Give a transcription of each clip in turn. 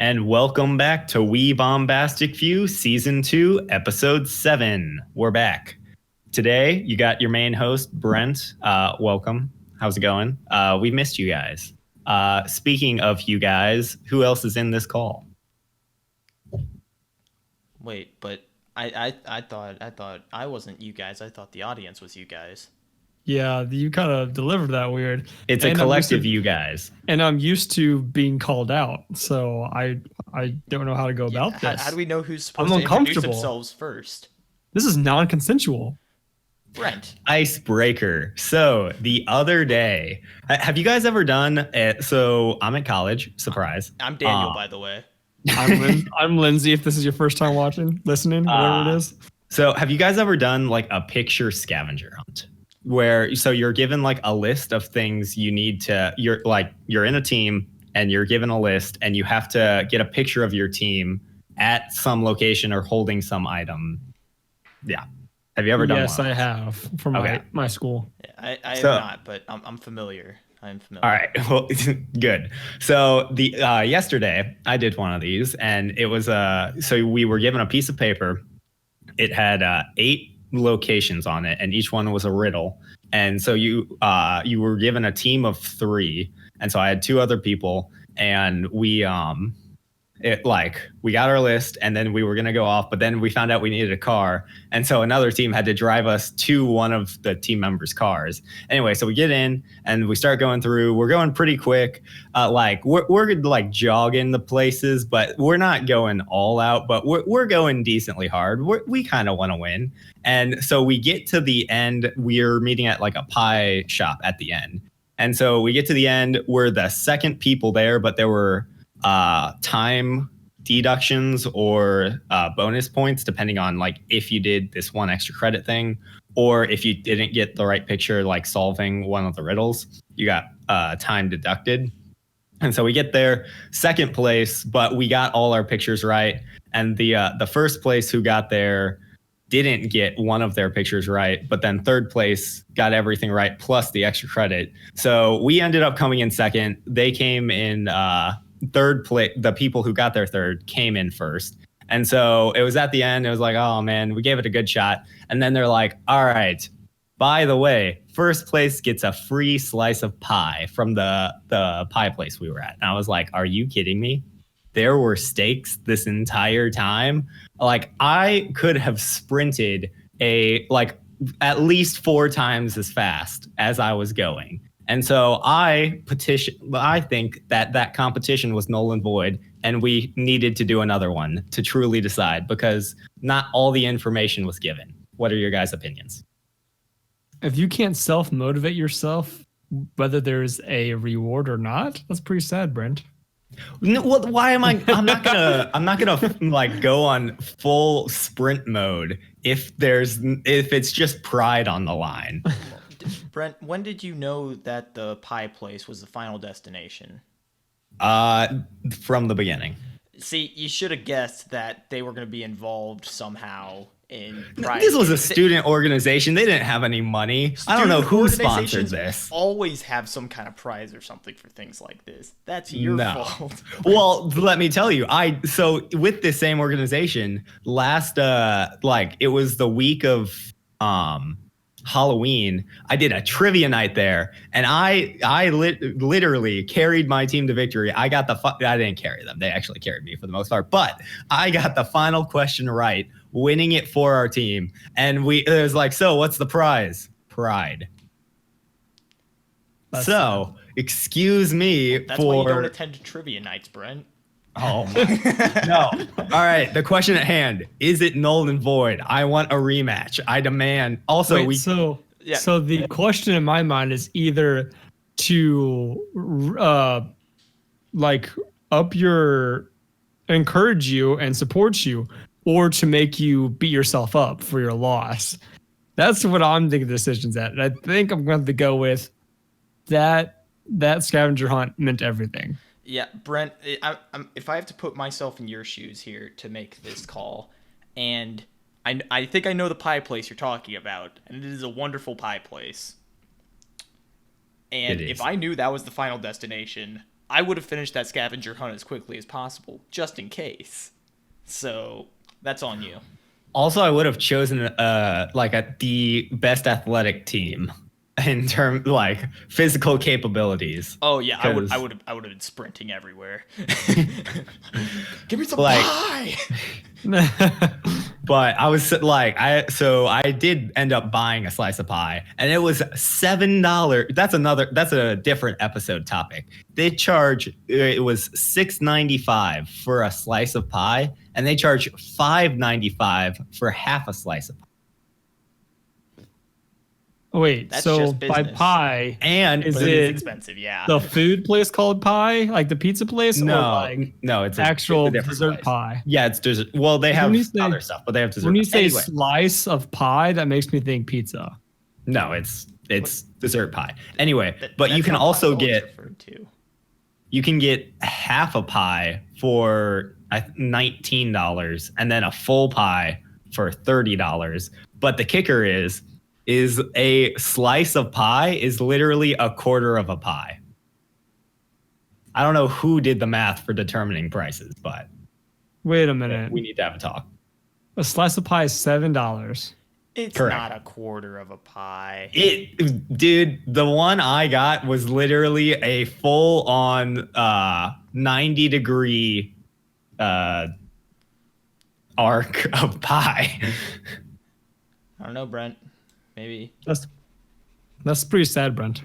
and welcome back to We Bombastic Few, Season 2, Episode 7. We're back. Today, you got your main host, Brent. Welcome. How's it going? We missed you guys. Speaking of you guys, who else is in this call? Wait, but I thought I wasn't you guys. I thought the audience was you guys. Yeah, you kind of delivered that weird. It's a collective you guys. And I'm used to being called out, so I don't know how to go about this. How do we know who's supposed to introduce themselves first? This is non-consensual. Brent. Icebreaker. So the other day, have you guys ever done it? So I'm at college. Surprise. I'm Daniel, by the way. I'm Lindsay. If this is your first time listening, whatever it is. So have you guys ever done like a picture scavenger hunt? So you're given like a list of things you need to, you're in a team and you're given a list and you have to get a picture of your team at some location or holding some item. Yeah. Have you ever done one? Yes, I have from my school. I have not, but I'm familiar. I'm familiar. All right. Well, good. So yesterday I did one of these and it was, so we were given a piece of paper. It had 8 locations on it and each one was a riddle, and so you were given a team of 3, and so I had 2 other people, and we got our list and then we were going to go off, but then we found out we needed a car, and so another team had to drive us to one of the team members' cars. Anyway, so we get in and we start going through. We're going pretty quick, we're like jogging the places, but we're not going all out, but we're going decently hard. We kind of want to win. And so we get to the end. We're meeting at like a pie shop at the end, and so we get to the end. We're the second people there, but there were time deductions or bonus points depending on like if you did this one extra credit thing or if you didn't get the right picture, like solving one of the riddles, you got time deducted. And so we get there second place, but we got all our pictures right, and the first place who got there didn't get one of their pictures right, but then third place got everything right plus the extra credit. So we ended up coming in second. They came in third place. The people who got their third came in first. And so it was at the end, it was like, oh man, we gave it a good shot. And then they're like, all right, by the way, first place gets a free slice of pie from the pie place we were at. And I was like, are you kidding me? There were stakes this entire time. Like I could have sprinted at least 4 times as fast as I was going. And so I think that competition was null and void, and we needed to do another one to truly decide because not all the information was given. What are your guys' opinions? If you can't self-motivate yourself, whether there's a reward or not, that's pretty sad, Brent. No, well, why am I? I'm not gonna like go on full sprint mode if it's just pride on the line. Brent, when did you know that the pie place was the final destination? From the beginning. See, you should have guessed that they were going to be involved somehow in prize. This was a student organization. They didn't have any money. I don't know who sponsored this. Always have some kind of prize or something for things like this. That's your fault. Well, let me tell you, so with this same organization, last it was the week of Halloween, I did a trivia night there, and I literally carried my team to victory. I didn't carry them. They actually carried me for the most part, but I got the final question right, winning it for our team. And it was like, so what's the prize? Pride. So, excuse me. That's why you don't attend trivia nights, Brent. Oh, no. All right. The question at hand, is it null and void? I want a rematch. I demand. Also, so the question in my mind is either to encourage you and support you, or to make you beat yourself up for your loss. That's what I'm thinking the decision's at. And I think I'm going to go with that scavenger hunt meant everything. Yeah, Brent, if I have to put myself in your shoes here to make this call, and I think I know the pie place you're talking about, and it is a wonderful pie place. And if I knew that was the final destination, I would have finished that scavenger hunt as quickly as possible, just in case. So that's on you. Also, I would have chosen the best athletic team in terms like physical capabilities. Oh yeah, I would 'Cause- have been sprinting everywhere. Give me some Like- pie. But I did end up buying a slice of pie, and it was $7. That's a different episode topic. It was $6.95 for a slice of pie, and they charge $5.95 for half a slice of pie. Wait, That's so just by business. pie, And Is But it it is expensive, yeah. the food place called Pie, like the pizza place, or like no, it's actual it's a different dessert place. pie? Yeah, it's dessert. Well, they have When you say- other stuff, but they have dessert. When you say Anyway, slice of pie, that makes me think pizza. no, it's dessert pie. Anyway, but you That's can how also pie's always get referred to. you can get half a pie for $19 and then a full pie for $30. But the kicker is a slice of pie is literally a quarter of a pie. I don't know who did the math for determining prices, but Wait a minute. we need to have a talk. A slice of pie is $7. It's Correct. not a quarter of a pie. Dude, the one I got was literally a full on 90-degree arc of pie. I don't know, Brent. Maybe. That's pretty sad, Brent.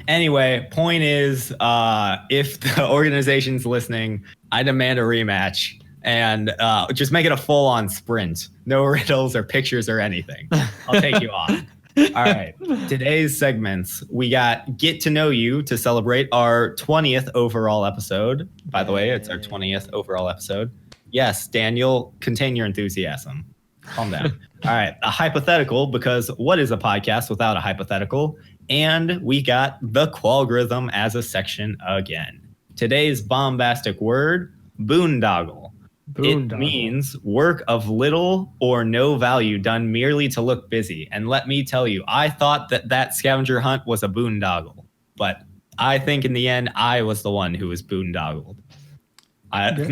Anyway, point is, if the organization's listening, I demand a rematch and just make it a full-on sprint. No riddles or pictures or anything. I'll take you on. All right. Today's segments, we got Get to Know You to celebrate our 20th overall episode. By the way, it's our 20th overall episode. Yes, Daniel, contain your enthusiasm. Calm down. All right. A hypothetical, because what is a podcast without a hypothetical? And we got the qualgorithm as a section again. Today's bombastic word, boondoggle. It Boondoggle. means work of little or no value done merely to look busy. And let me tell you, I thought that scavenger hunt was a boondoggle. But I think in the end, I was the one who was boondoggled.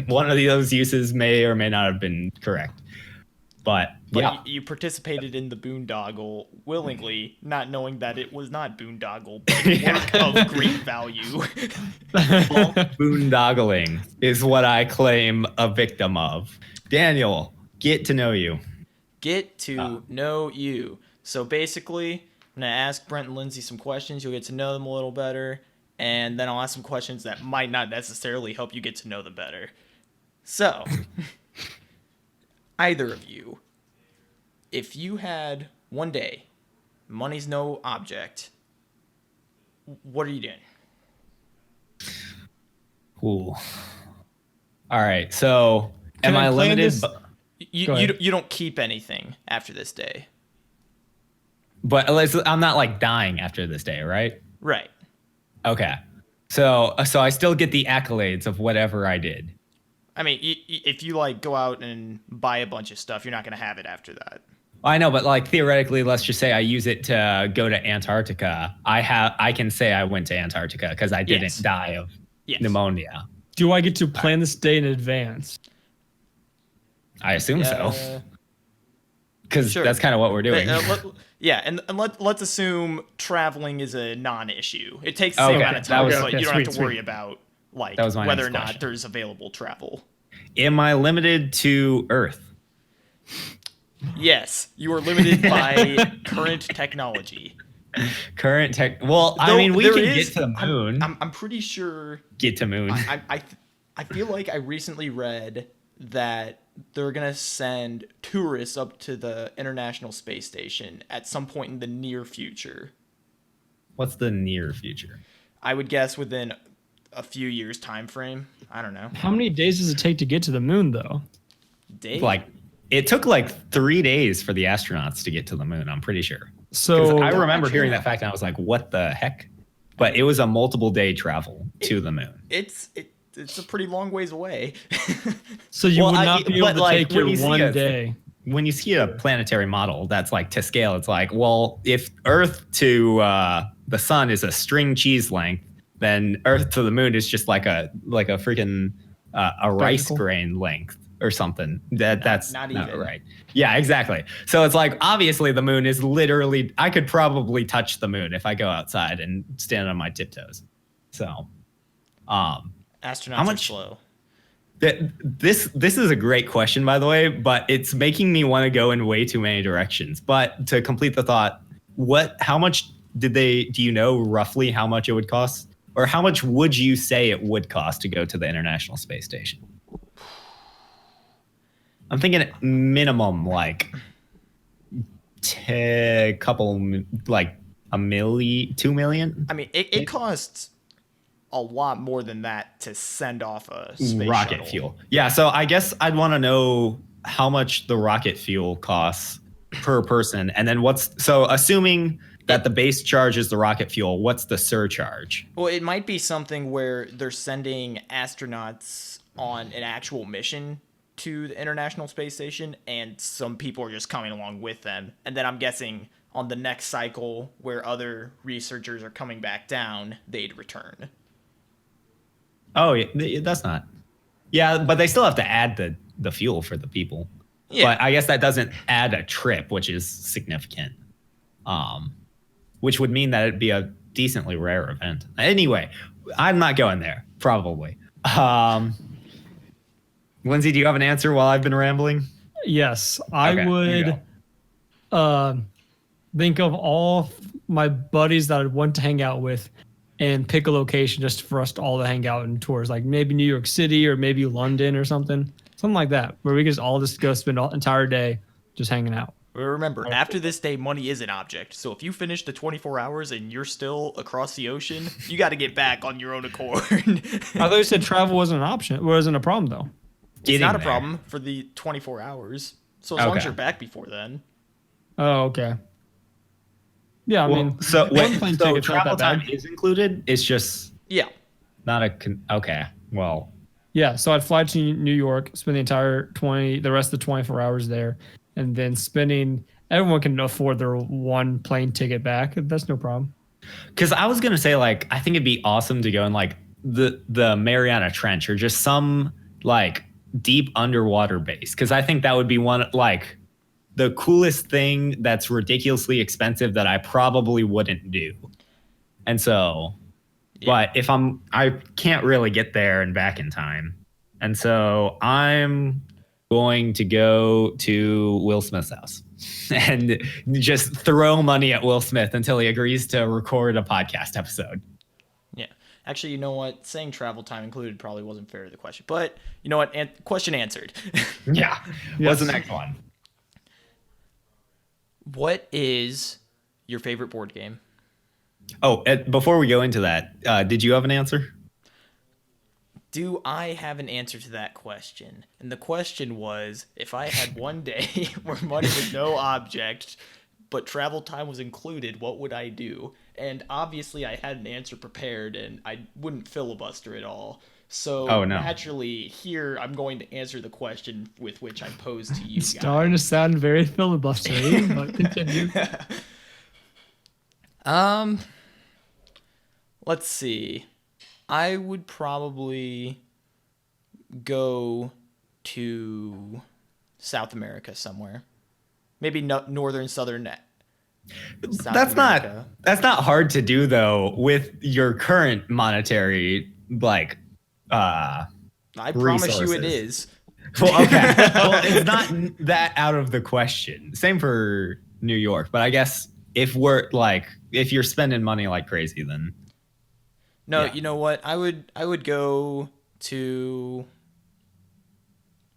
One of those uses may or may not have been correct. But yeah. You participated in the boondoggle willingly, not knowing that it was not boondoggle, but work of great value. Boondoggling is what I claim a victim of. Daniel, get to know you. Get to know you. So basically, I'm going to ask Brent and Lindsay some questions. You'll get to know them a little better. And then I'll ask some questions that might not necessarily help you get to know them better. So, either of you, if you had one day, money's no object, what are you doing? Ooh. All right. So, Can am I I plan limited? this? Go You ahead. don't keep anything after this day. But I'm not like dying after this day, right? Right. Okay. So I still get the accolades of whatever I did. I mean, if you like go out and buy a bunch of stuff, you're not going to have it after that. I know, but like theoretically, let's just say I use it to go to Antarctica. I can say I went to Antarctica because I didn't Yes. die of Yes. pneumonia. Do I get to plan this day in advance? I assume so, Yeah. because Sure. that's kind of what we're doing. And let's assume traveling is a non-issue. It takes the Okay, same amount of that time, was- but okay, you don't have to sweet, worry sweet. about like That was my whether next or not question. there's available travel. Am I limited to Earth? Yes, you are limited by current technology. Current tech? Well, I Though mean, we there can is- get to the moon. I'm pretty sure. Get to moon. I feel like I recently read that they're gonna send tourists up to the International Space Station at some point in the near future. What's the near future? I would guess within a few years time frame. I don't know. How many days does it take to get to the moon, though? Dave? Like, it took like 3 days for the astronauts to get to the moon. I'm pretty sure. 'Cause So I remember actually hearing know. that fact, and I was like, "What the heck?" But it was a multiple day travel to the moon. it's a pretty long ways away. So you Well, would not be able but, to like, take when your you see one a- day. When you see a planetary model that's like to scale, it's like, well, if Earth to the sun is a string cheese length, then Earth to the moon is just like a freaking a rice Spectacle. grain length or something. That's not not even. right. Yeah, exactly. So it's like obviously the moon is literally. I could probably touch the moon if I go outside and stand on my tiptoes. So, Astronauts how are much? slow. This is a great question, by the way, but it's making me want to go in way too many directions. But to complete the thought, how much do you know roughly how much it would cost? Or how much would you say it would cost to go to the International Space Station? I'm thinking minimum like like $2 million. I mean, it costs a lot more than that to send off a space rocket shuttle. fuel. Yeah, so I guess I'd want to know how much the rocket fuel costs per person, and then assuming that the base charge is the rocket fuel, what's the surcharge? Well, it might be something where they're sending astronauts on an actual mission to the International Space Station, and some people are just coming along with them. And then I'm guessing on the next cycle, where other researchers are coming back down, they'd return. Oh, yeah, that's not. Yeah, but they still have to add the fuel for the people. Yeah. But I guess that doesn't add a trip, which is significant. Which would mean that it'd be a decently rare event. Anyway, I'm not going there, probably. Lindsay, do you have an answer while I've been rambling? Yes, Okay, I you would think of all my buddies that I'd want to hang out with and pick a location just for us to all to hang out in tours, like maybe New York City or maybe London or something like that, where we could all just go spend the entire day just hanging out. Remember, after this day, money is an object. So if you finish the 24 hours and you're still across the ocean, you got to get back on your own accord. I thought you said travel wasn't an option. Wasn't a problem though. It's not a there. problem for the 24 hours. So as long as Okay. you're back before then. Oh, okay. Yeah, I mean, so one plane ticket's not travel that bad. time is included. It's just Yeah. not okay. Well, Yeah, so I'd fly to New York, spend the rest of the 24 hours there, and then everyone can afford their one plane ticket back. That's no problem. because I was gonna say like I think it'd be awesome to go in like the Mariana Trench or just some like deep underwater base, because I think that would be one like the coolest thing that's ridiculously expensive that I probably wouldn't do. And so, but if I can't really get there and back in time. And so I'm going to go to Will Smith's house and just throw money at Will Smith until he agrees to record a podcast episode. Yeah. Actually, you know what? Saying travel time included probably wasn't fair to the question. But you know what? Question answered. Yeah. What's the next one? What is your favorite board game? Oh, before we go into that, did you have an answer? Do I have an answer to that question? And the question was, if I had one day where money was no object, but travel time was included, what would I do? And obviously I had an answer prepared and I wouldn't filibuster at all. So naturally here I'm going to answer the question with which I posed to you guys. Starting to sound very filibustery, but continue. Let's see. I would probably go to South America somewhere. Maybe northern, southern. That's not hard to do though with your current monetary like I promise you it resources. is. Well, okay. Well, it's not that out of the question. Same for New York, but I guess if you're spending money like crazy, then no. Yeah. You know what? I would go to,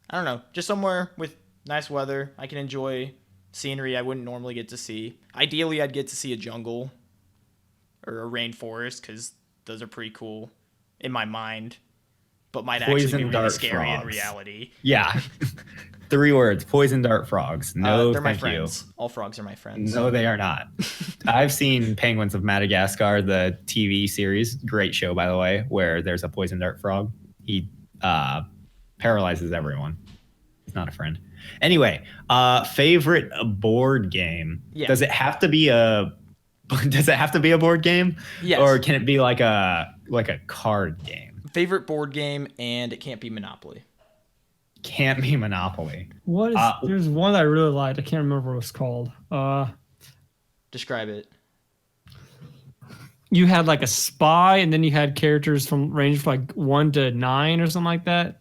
I don't know, just somewhere with nice weather. I can enjoy scenery I wouldn't normally get to see. Ideally, I'd get to see a jungle or a rainforest because those are pretty cool in my mind, but might actually be really dart scary in frogs. reality. Yeah. 3 words: poison dart frogs. No, they're my thank you. friends. All frogs are my friends. No, they are not. I've seen Penguins of Madagascar, the TV series. Great show, by the way, where there's a poison dart frog. He paralyzes everyone. He's not a friend. Anyway, favorite board game. Yeah. Does it have to be a board game? Yes. Or can it be like like a card game? Favorite board game, and it can't be Monopoly. Can't be Monopoly. What is? There's one I really liked. I can't remember what it's called. Describe it. You had like a spy, and then you had characters from range from like 1 to 9 or something like that.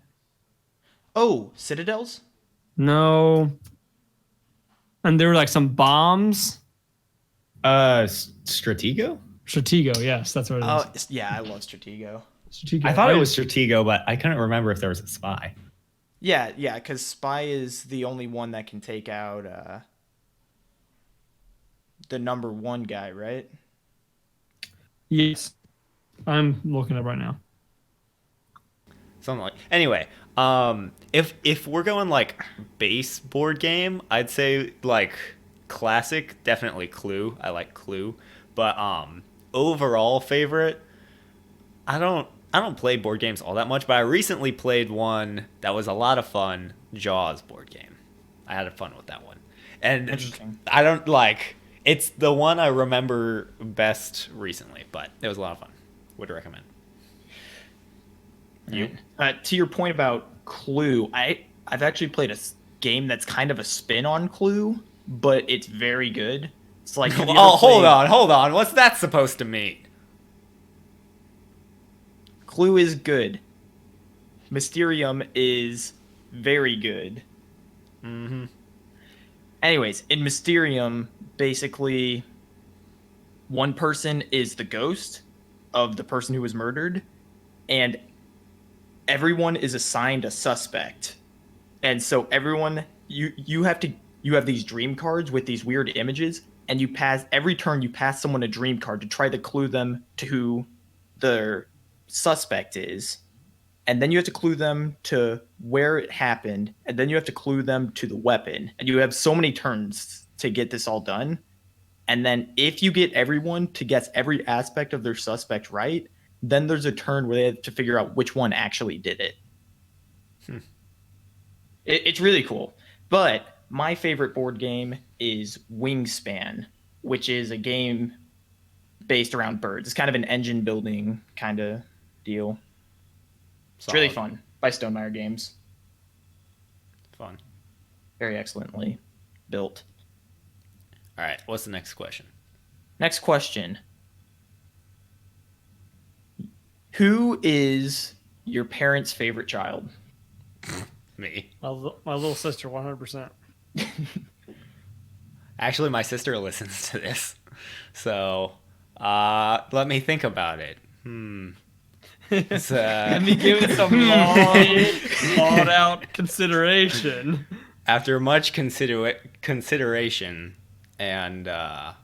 Oh, Citadels? No. And there were like some bombs. Stratego? Stratego, yes, that's what it is. Oh, yeah, I love Stratego. Stratego. I thought it was Stratego, but I couldn't remember if there was a spy. Yeah, because Spy is the only one that can take out the number 1 guy, right? Yes. I'm looking up right now. Something like. Anyway, if we're going like base board game, I'd say like classic, definitely Clue. I like Clue, but overall favorite, I don't play board games all that much, but I recently played one that was a lot of fun, Jaws board game. I had fun with that one. And Interesting. I don't like it's the one I remember best recently, but it was a lot of fun. Would recommend. You? To your point about Clue, I've actually played a game that's kind of a spin on Clue, but it's very good. It's like Oh, hold on. What's that supposed to mean? Clue is good. Mysterium is very good. Mm-hmm. Anyways, in Mysterium, basically, one person is the ghost of the person who was murdered, and everyone is assigned a suspect. And so everyone, you have these dream cards with these weird images, and every turn you pass someone a dream card to try to clue them to who the suspect is. And then you have to clue them to where it happened, and then you have to clue them to the weapon. And you have so many turns to get this all done. And then if you get everyone to guess every aspect of their suspect right, then there's a turn where they have to figure out which one actually did it. It's really cool. But my favorite board game is Wingspan, which is a game based around birds. It's kind of an engine building kind of deal. It's really fun. By Stonemaier Games. Fun. Very excellently built. All right. What's the next question? Next question. Who is your parents' favorite child? Me. My little sister, 100%. Actually, my sister listens to this, so let me think about it. Let me give it some long, thought out consideration. After much consideration and a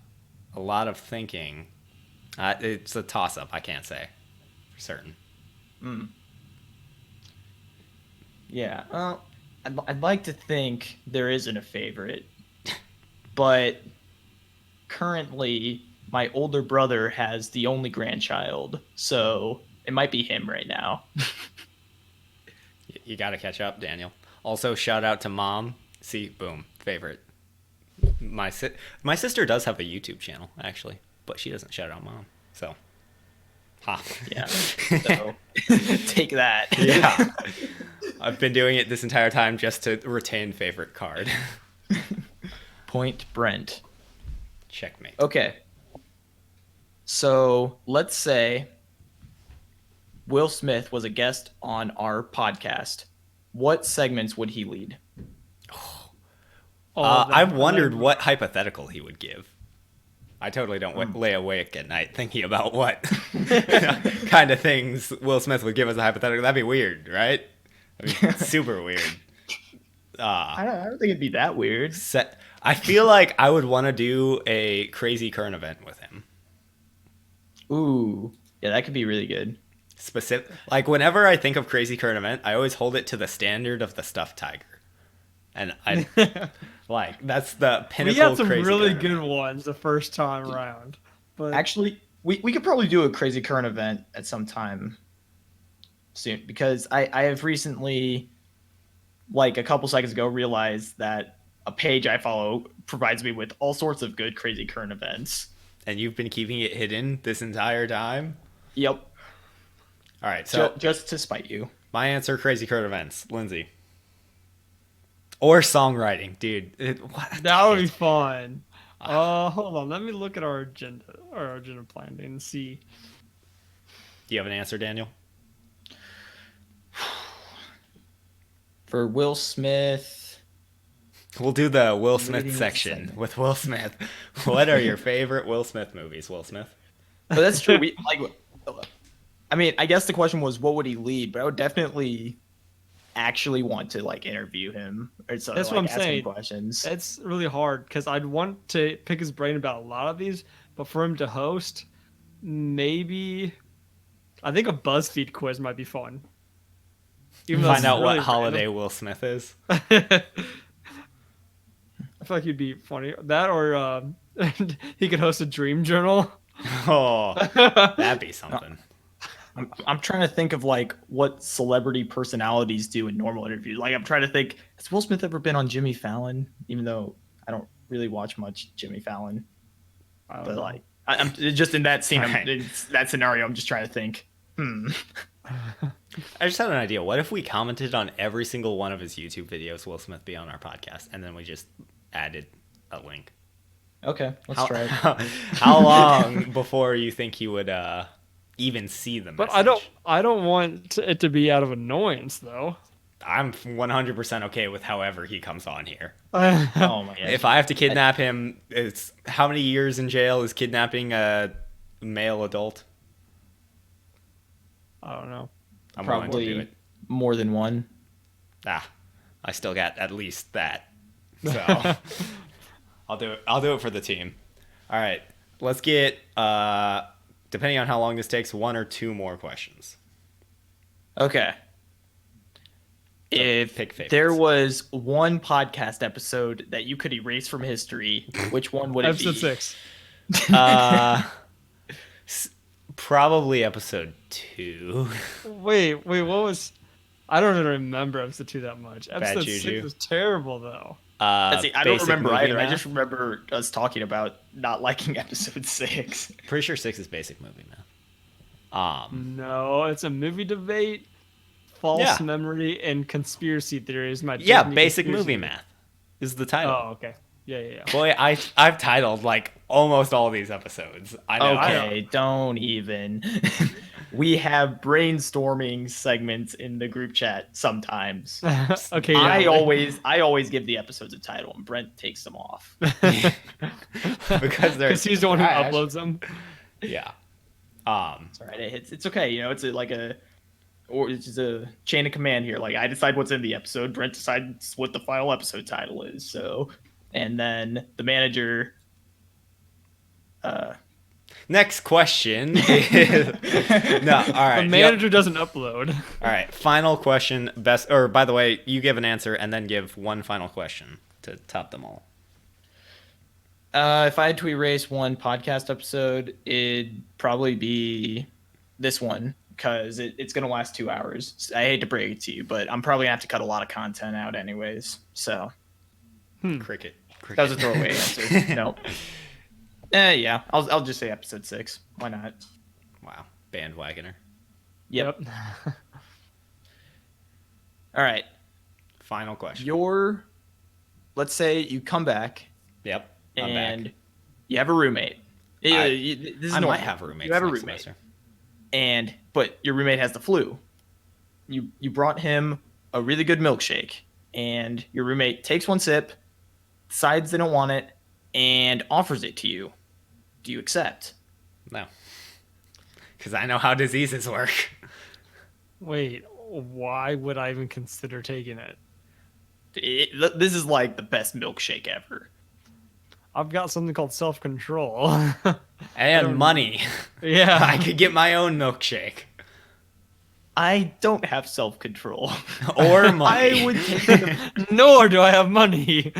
lot of thinking, it's a toss-up. I can't say for certain. Yeah, well, I'd like to think there isn't a favorite, but currently my older brother has the only grandchild, so it might be him right now. You got to catch up, Daniel. Also, shout out to Mom. See, boom, favorite. My sister does have a YouTube channel, actually, but she doesn't shout out Mom, so. Ha. Yeah, so take that. Yeah. I've been doing it this entire time just to retain favorite card. Point Brent. Checkmate. Okay. So let's say Will Smith was a guest on our podcast. What segments would he lead? I've wondered what hypothetical he would give. I totally don't lay awake at night thinking about what kind of things Will Smith would give as a hypothetical. That'd be weird, right? I mean, super weird. I don't think it'd be that weird. I feel like I would want to do a crazy current event with him. Ooh, yeah, that could be really good. Specific, like whenever I think of crazy current event, I always hold it to the standard of the stuffed tiger, and I like that's the pinnacle. We had some crazy really current good event. ones the first time around. But Actually, we could probably do a crazy current event at some time soon, because I have recently, like a couple seconds ago, realized that a page I follow provides me with all sorts of good crazy current events. And you've been keeping it hidden this entire time. Yep. All right, so just to spite you. my answer: Crazy Current Events. Lindsay. Or songwriting, dude. That would be fun. Hold on. Let me look at our agenda planning and see. Do you have an answer, Daniel? For Will Smith, We'll do the Will Smith Rating section segment. with Will Smith. What are your favorite Will Smith movies, Will Smith? but that's true. I mean, I guess the question was what would he lead, but I would definitely actually want to like interview him or something. That's like, what I'm ask him saying. questions. It's really hard because I'd want to pick his brain about a lot of these, but for him to host, maybe I think a BuzzFeed quiz might be fun. Even though Find it's out what really holiday Will Smith is. random. I feel like he'd be funny. That or he could host a dream journal. Oh, that'd be something. I'm trying to think of like what celebrity personalities do in normal interviews. Like I'm trying to think, has Will Smith ever been on Jimmy Fallon? Even though I don't really watch much Jimmy Fallon, but like I'm just in that scene, Right. it's that scenario. I'm just trying to think. I just had an idea. What if we commented on every single one of his YouTube videos, Will Smith be on our podcast, and then we just added a link? Okay, let's try it. How long before you think he would even see the message? But I don't want it to be out of annoyance though. I'm 100% okay with however he comes on here. Oh my god! If I have to kidnap him, it's how many years in jail is kidnapping a male adult? I don't know. I'm willing to do Probably it. more than one. I still got at least that. So I'll do it for the team. All right. Let's get depending on how long this takes, one or two more questions. Okay. If pick favorites. there was one podcast episode that you could erase from history, which one would it be? Episode 6. Probably episode 2. Wait, what was? I don't even remember episode 2 that much. Episode Juju. 6 was terrible though. See, I don't Basic remember movie either. I math. just remember us talking about not liking episode 6. Pretty sure 6 is basic movie math. No, it's a movie debate, false Yeah. memory, and conspiracy theories. My Yeah, Disney basic conspiracy movie theory. math is the title. Oh, okay. Yeah. Boy, I've titled like almost all these episodes. I know. Okay, don't even. We have brainstorming segments in the group chat sometimes. Okay. Yeah. I always give the episodes a title, and Brent takes them off. Because they're Because he's the one who trash. uploads them. Yeah. It's all right. It's okay. You know, it's just a chain of command here. Like I decide what's in the episode, Brent decides what the final episode title is. So, and then the manager. Next question is no. All right. The manager doesn't upload. All right. Final question. Best. Or by the way, you give an answer and then give one final question to top them all. If I had to erase one podcast episode, it'd probably be this one because it's gonna last 2 hours. I hate to break it to you, but I'm probably gonna have to cut a lot of content out anyways. So Cricket. that was a throwaway answer. Nope. Yeah, I'll just say episode 6. Why not? Wow. Bandwagoner. Yep. All right. Final question. Let's say you come back Yep. I'm and back. you have a roommate. This is I normal. might have roommates. You have a next roommate, semester. but your roommate has the flu. You brought him a really good milkshake, and your roommate takes one sip, decides they don't want it, and offers it to you. Do you accept? No. Because I know how diseases work. Wait, why would I even consider taking it? This is like the best milkshake ever. I've got something called self-control. And money. Yeah. I could get my own milkshake. I don't have self-control. Or money. I would take the Nor do I have money.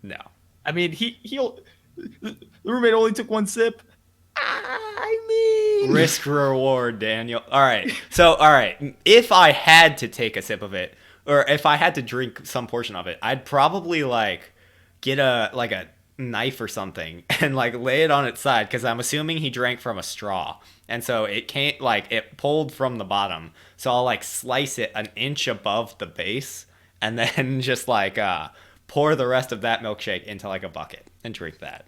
No. I mean, he'll. The roommate only took one sip. I mean, Risk reward, Daniel. All right. So, all right. If I had to take a sip of it, or if I had to drink some portion of it, I'd probably like get a knife or something and like lay it on its side, because I'm assuming he drank from a straw, and so it can't, like, it pulled from the bottom. So I'll like slice it an inch above the base, and then just like pour the rest of that milkshake into like a bucket and drink that.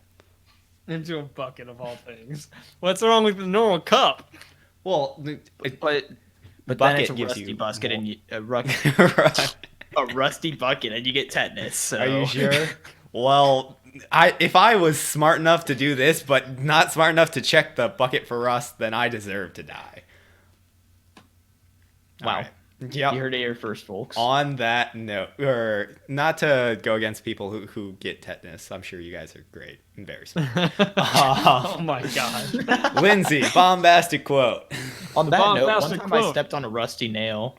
Into a bucket of all things. What's wrong with the normal cup? Well, But then bucket it's a gives rusty you bucket more. and Right. a rusty bucket and you get tetanus. So. Are you sure? Well, if I was smart enough to do this, but not smart enough to check the bucket for rust, then I deserve to die. Wow. All right. Yep. You heard it here first, folks. On that note, or not to go against people who get tetanus, I'm sure you guys are great and very smart. Oh my gosh. Lindsay, bombastic quote. On that note, one bombastic time I quote. stepped on a rusty nail,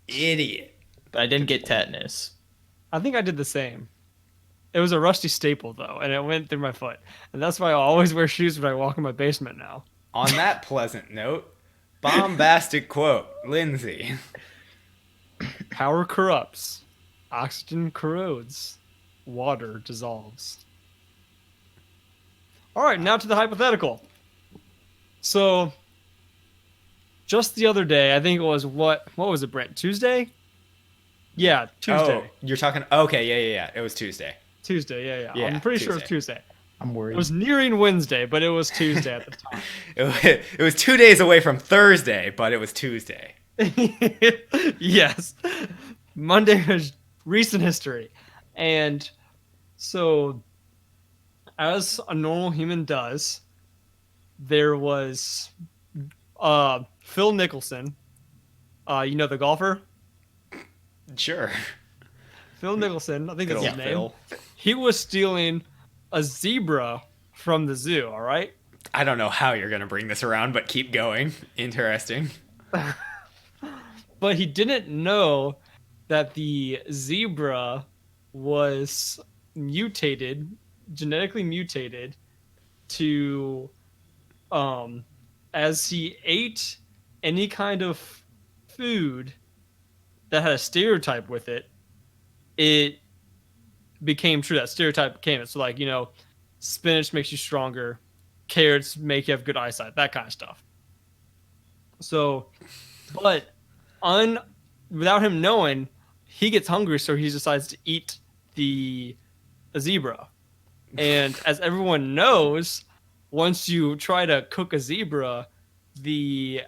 Idiot. but I didn't get tetanus. I think I did the same. It was a rusty staple though, and it went through my foot. And that's why I always wear shoes when I walk in my basement now. On that pleasant note, bombastic quote. Lindsay. Power corrupts. Oxygen corrodes. Water dissolves. All right, now to the hypothetical. So, just the other day, I think it was what was it, Brent? Tuesday? Yeah, Tuesday. Oh, you're talking. Okay, yeah. It was Tuesday. Tuesday, yeah. Yeah, I'm pretty sure it was Tuesday. Tuesday. I'm worried. It was nearing Wednesday, but it was Tuesday at the time. It was 2 days away from Thursday, but it was Tuesday. Yes. Monday was recent history. And so, as a normal human does, there was Phil Nicholson. You know the golfer? Sure. Phil Nicholson, I think Good that's his old name. Phil. He was stealing a zebra from the zoo, all right? I don't know how you're gonna bring this around, but keep going. Interesting. But he didn't know that the zebra was genetically mutated to, as he ate any kind of food that had a stereotype with it, it became true. That stereotype became it. So, like, spinach makes you stronger, carrots make you have good eyesight, that kind of stuff. So, but without him knowing, he gets hungry, so he decides to eat a zebra. And as everyone knows, once you try to cook a zebra, the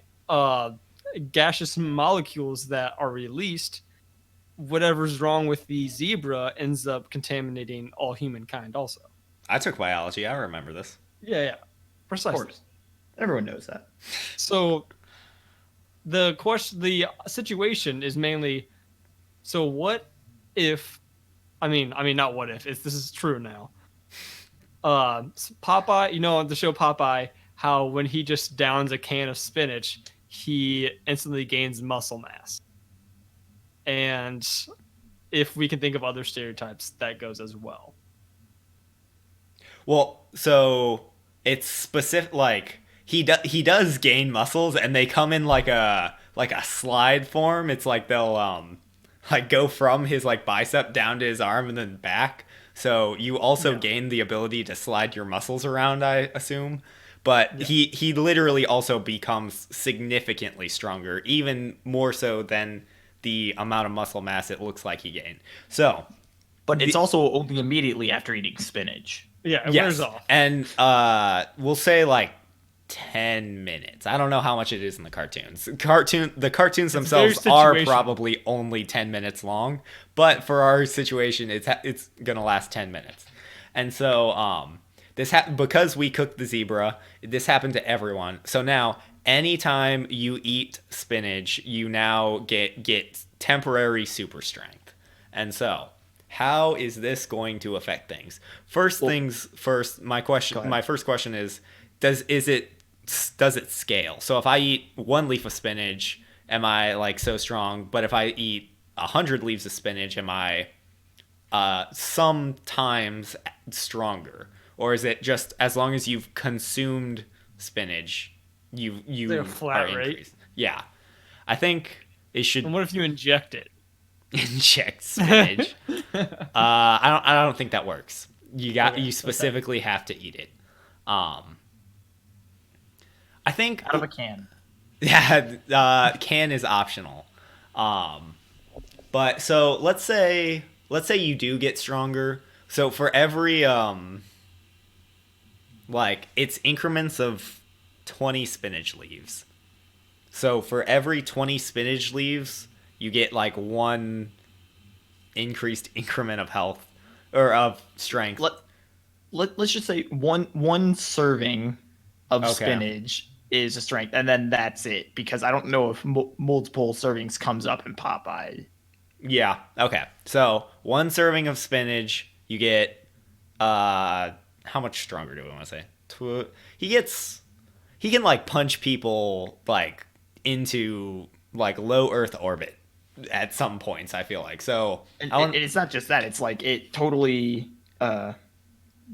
gaseous molecules that are released, whatever's wrong with the zebra ends up contaminating all humankind also. I took biology. I remember this. Yeah. Of Precisely. course. Everyone knows that. So the situation is mainly, so what if, I mean not what if, this is true now. Popeye, on the show Popeye, how when he just downs a can of spinach, he instantly gains muscle mass. And if we can think of other stereotypes, that goes as well. Well, so it's specific. Like he does gain muscles, and they come in like a slide form. It's like they'll like go from his like bicep down to his arm and then back. So you also gain the ability to slide your muscles around, I assume. But he literally also becomes significantly stronger, even more so than the amount of muscle mass it looks like he gained. So, But it's also only immediately after eating spinach. Yeah, it wears off. And we'll say like 10 minutes. I don't know how much it is in the cartoons. The cartoons themselves are probably only 10 minutes long, but for our situation, it's gonna last 10 minutes. And so because we cooked the zebra, this happened to everyone. So now, anytime you eat spinach, you now get temporary super strength. And so, how is this going to affect things? First things first. My first question is, does it scale? So if I eat 1 leaf of spinach, am I like so strong? But if I eat 100 leaves of spinach, am I sometimes stronger? Or is it just as long as you've consumed spinach, you a flat are rate? increased? Yeah, I think it should And what if you inject it? inject spinach. I don't think that works. you specifically have to eat it. I think Out of a can. yeah, can is optional. But so let's say you do get stronger. So for every like it's increments of 20 spinach leaves. So for every 20 spinach leaves, you get like one increased increment of health or of strength. Let's just say one serving of Okay. spinach is a strength, and then that's it. Because I don't know if multiple servings comes up in Popeye. Yeah. Okay. So one serving of spinach, you get how much stronger do we want to say? He can like punch people like into like low Earth orbit at some points. I feel like so. And it's not just that; it's like it totally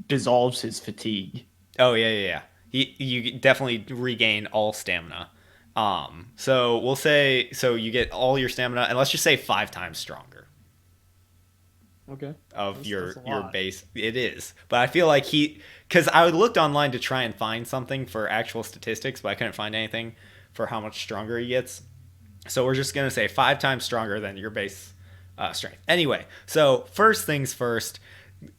dissolves his fatigue. Oh yeah. You definitely regain all stamina. So we'll say so you get all your stamina, and let's just say 5 times stronger Okay. of That's your a lot. base. It is, but I feel like because I looked online to try and find something for actual statistics, but I couldn't find anything for how much stronger he gets. So we're just gonna say 5 times stronger than your base strength. Anyway, so first things first,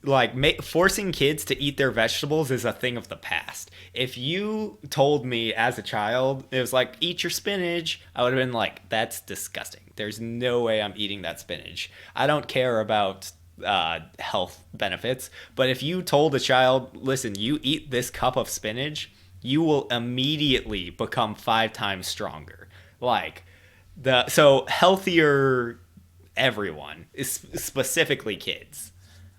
like forcing kids to eat their vegetables is a thing of the past. If you told me as a child it was like eat your spinach, I would have been like that's disgusting. There's no way I'm eating that spinach. I don't care about health benefits, but if you told a child, listen, you eat this cup of spinach, you will immediately become 5 times stronger. Like so healthier everyone, specifically kids.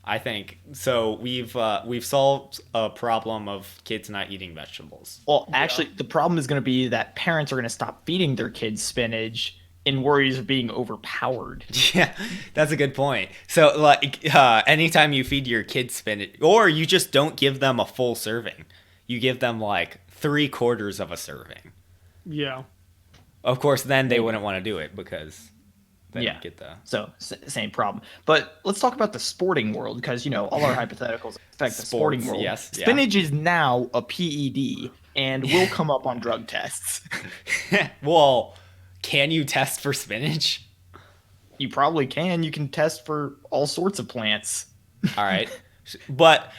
I think so. We've solved a problem of kids not eating vegetables. Well, actually, the problem is going to be that parents are going to stop feeding their kids spinach in worries of being overpowered. Yeah, that's a good point. So like, anytime you feed your kids spinach, or you just don't give them a full serving, you give them like 3/4 of a serving. Yeah. Of course, then they wouldn't want to do it because they Yeah. don't get the So same problem. But let's talk about the sporting world because all our hypotheticals affect the sporting Sports, world. yes, yeah. Spinach is now a PED and will come up on drug tests. Well, can you test for spinach? You probably can. You can test for all sorts of plants. All right. But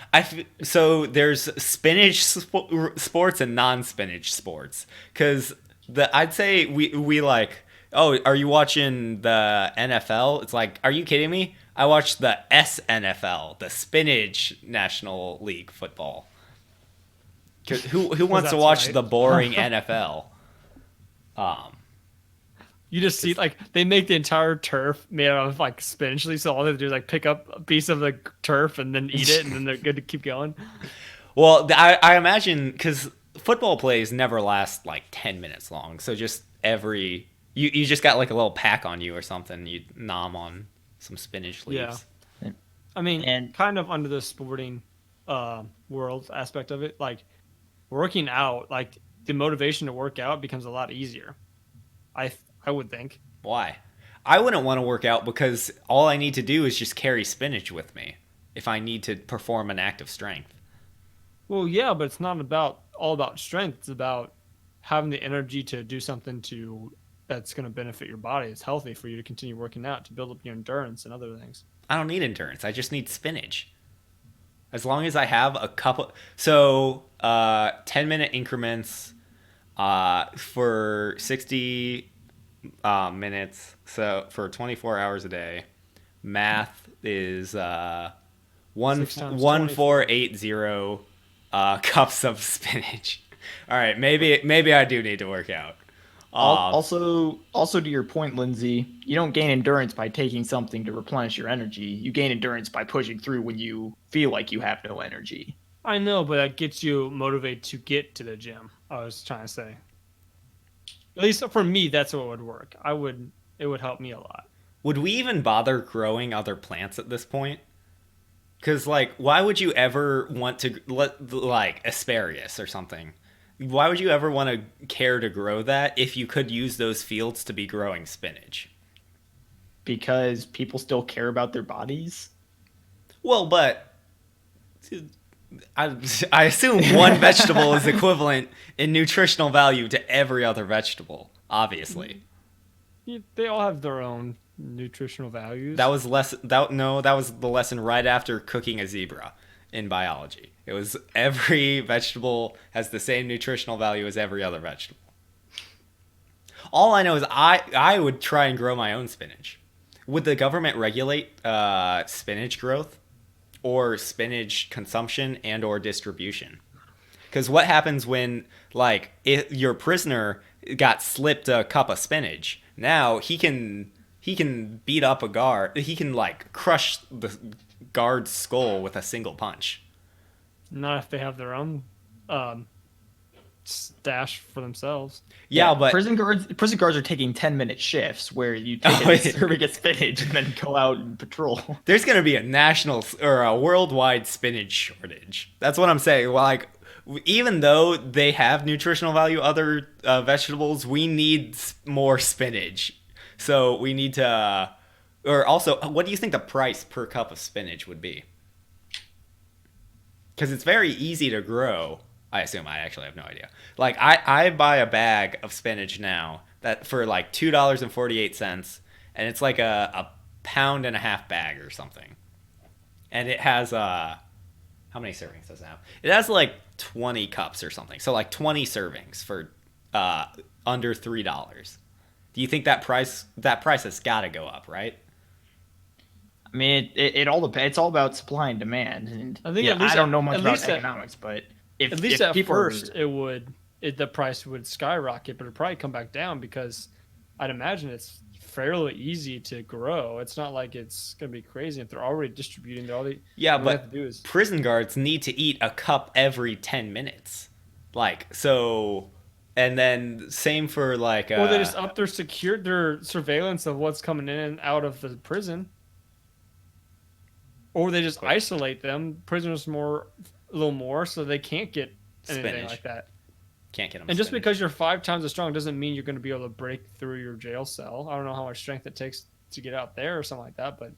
so there's spinach sports and non-spinach sports because I'd say we like, oh, are you watching the NFL? It's like, are you kidding me? I watched the SNFL, the Spinach National League football. 'Cause who wants to that's watch right. the boring NFL? You just see like they make the entire turf made out of like spinach leaves, so all they have to do is like pick up a piece of the turf and then eat it, and then they're good to keep going. Well, I imagine because football plays never last like 10 minutes long, so just you just got like a little pack on you or something. You nom on some spinach leaves. Yeah. I mean, And- kind of under the sporting world aspect of it, like working out, like the motivation to work out becomes a lot easier. I would think. Why? I wouldn't want to work out because all I need to do is just carry spinach with me if I need to perform an act of strength. Well, yeah, but it's not all about strength. It's about having the energy to do something that's going to benefit your body. It's healthy for you to continue working out to build up your endurance and other things. I don't need endurance. I just need spinach. As long as I have a couple. So, 10-minute increments for 60 minutes. So, for 24 hours a day. Math is 6 times 1480 cups of spinach. All right, maybe I do need to work out. Also, to your point, Lindsay, you don't gain endurance by taking something to replenish your energy. You gain endurance by pushing through when you feel like you have no energy. I know, but that gets you motivated to get to the gym. I was trying to say. At least for me, that's what would work. It would help me a lot. Would we even bother growing other plants at this point? Because, like, why would you ever want to, like, asparagus or something? Why would you ever want to care to grow that if you could use those fields to be growing spinach? Because people still care about their bodies. Well, but I assume one vegetable is equivalent in nutritional value to every other vegetable, obviously. They all have their own nutritional values. That was that was the lesson right after cooking a zebra in biology. It was every vegetable has the same nutritional value as every other vegetable. All I know is I would try and grow my own spinach. Would the government regulate spinach growth or spinach consumption and or distribution? Because what happens when, like, if your prisoner got slipped a cup of spinach? Now he can beat up a guard. He can, like, crush the guard's skull with a single punch. Not if they have their own stash for themselves. Yeah, but prison guards are taking 10-minute shifts where you take a serving of spinach and then go out and patrol. There's gonna be a national or a worldwide spinach shortage. That's what I'm saying. Like, even though they have nutritional value, other vegetables, we need more spinach. So we need to. Or also, what do you think the price per cup of spinach would be? Because it's very easy to grow. I assume. I actually have no idea. Like, I buy a bag of spinach now that for like $2.48, and it's like a pound and a half bag or something. And it has how many servings does it have? It has like 20 cups or something. So like 20 servings for under $3. Do you think that price has got to go up, right? I mean, it all depends. It's all about supply and demand. And I think I don't know much about economics, but at least at first the price would skyrocket, but it'd probably come back down because I'd imagine it's fairly easy to grow. It's not like it's gonna be crazy if they're already distributing. But prison guards need to eat a cup every 10 minutes, like so. And then same for like. Or they just up their surveillance of what's coming in and out of the prison. Or they just isolate them, prisoners a little more, so they can't get anything spinach. like that. Can't get them. And just because you're 5 times as strong doesn't mean you're going to be able to break through your jail cell. I don't know how much strength it takes to get out there or something like that, but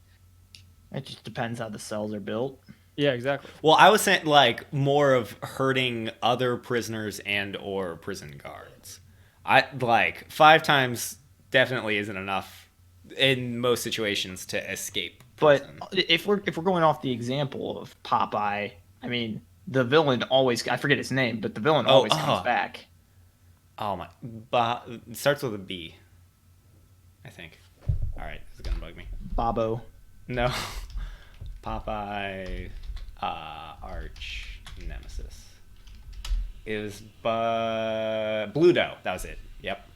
it just depends how the cells are built. Yeah, exactly. Well, I was saying like more of hurting other prisoners and or prison guards. I like 5 times definitely isn't enough in most situations to escape. But if we're going off the example of Popeye, I mean, the villain always, I forget his name, but the villain always comes back. Oh my, it starts with a B, I think. All right, this is gonna bug me. Bobo. No, Popeye, arch nemesis. It was Bluto. That was it. Yep.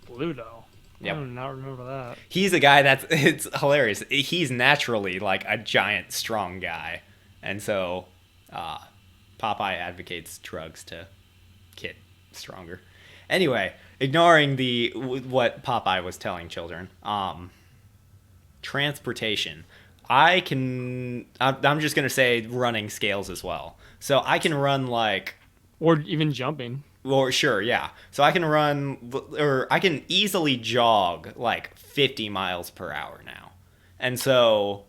Bluto. Yep. I do not remember that. He's a guy it's hilarious. He's naturally like a giant, strong guy. And so Popeye advocates drugs to get stronger. Anyway, ignoring what Popeye was telling children. Transportation. I'm just going to say running scales as well. So I can run like... Or even jumping. Well, sure, yeah. So I can run, or I can easily jog like 50 miles per hour now. And so,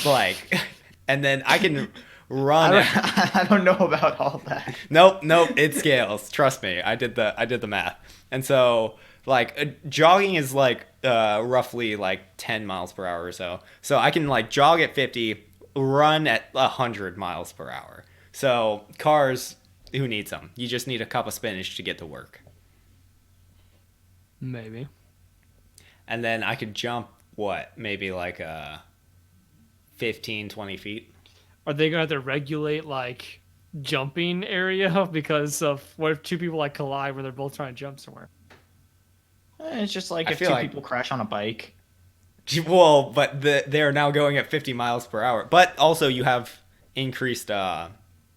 like, and then I can run. I don't know about all that. Nope, it scales. Trust me, I did the math. And so, like, jogging is like roughly like 10 miles per hour or so. So I can like jog at 50, run at 100 miles per hour. So cars. Who needs them? You just need a cup of spinach to get to work. Maybe. And then I could jump, maybe like 15, 20 feet. Are they going to have to regulate, like, jumping area? Because of what if 2 people, like, collide when they're both trying to jump somewhere? It's just like if 2 people crash on a bike. Well, but they're now going at 50 miles per hour. But also you have increased...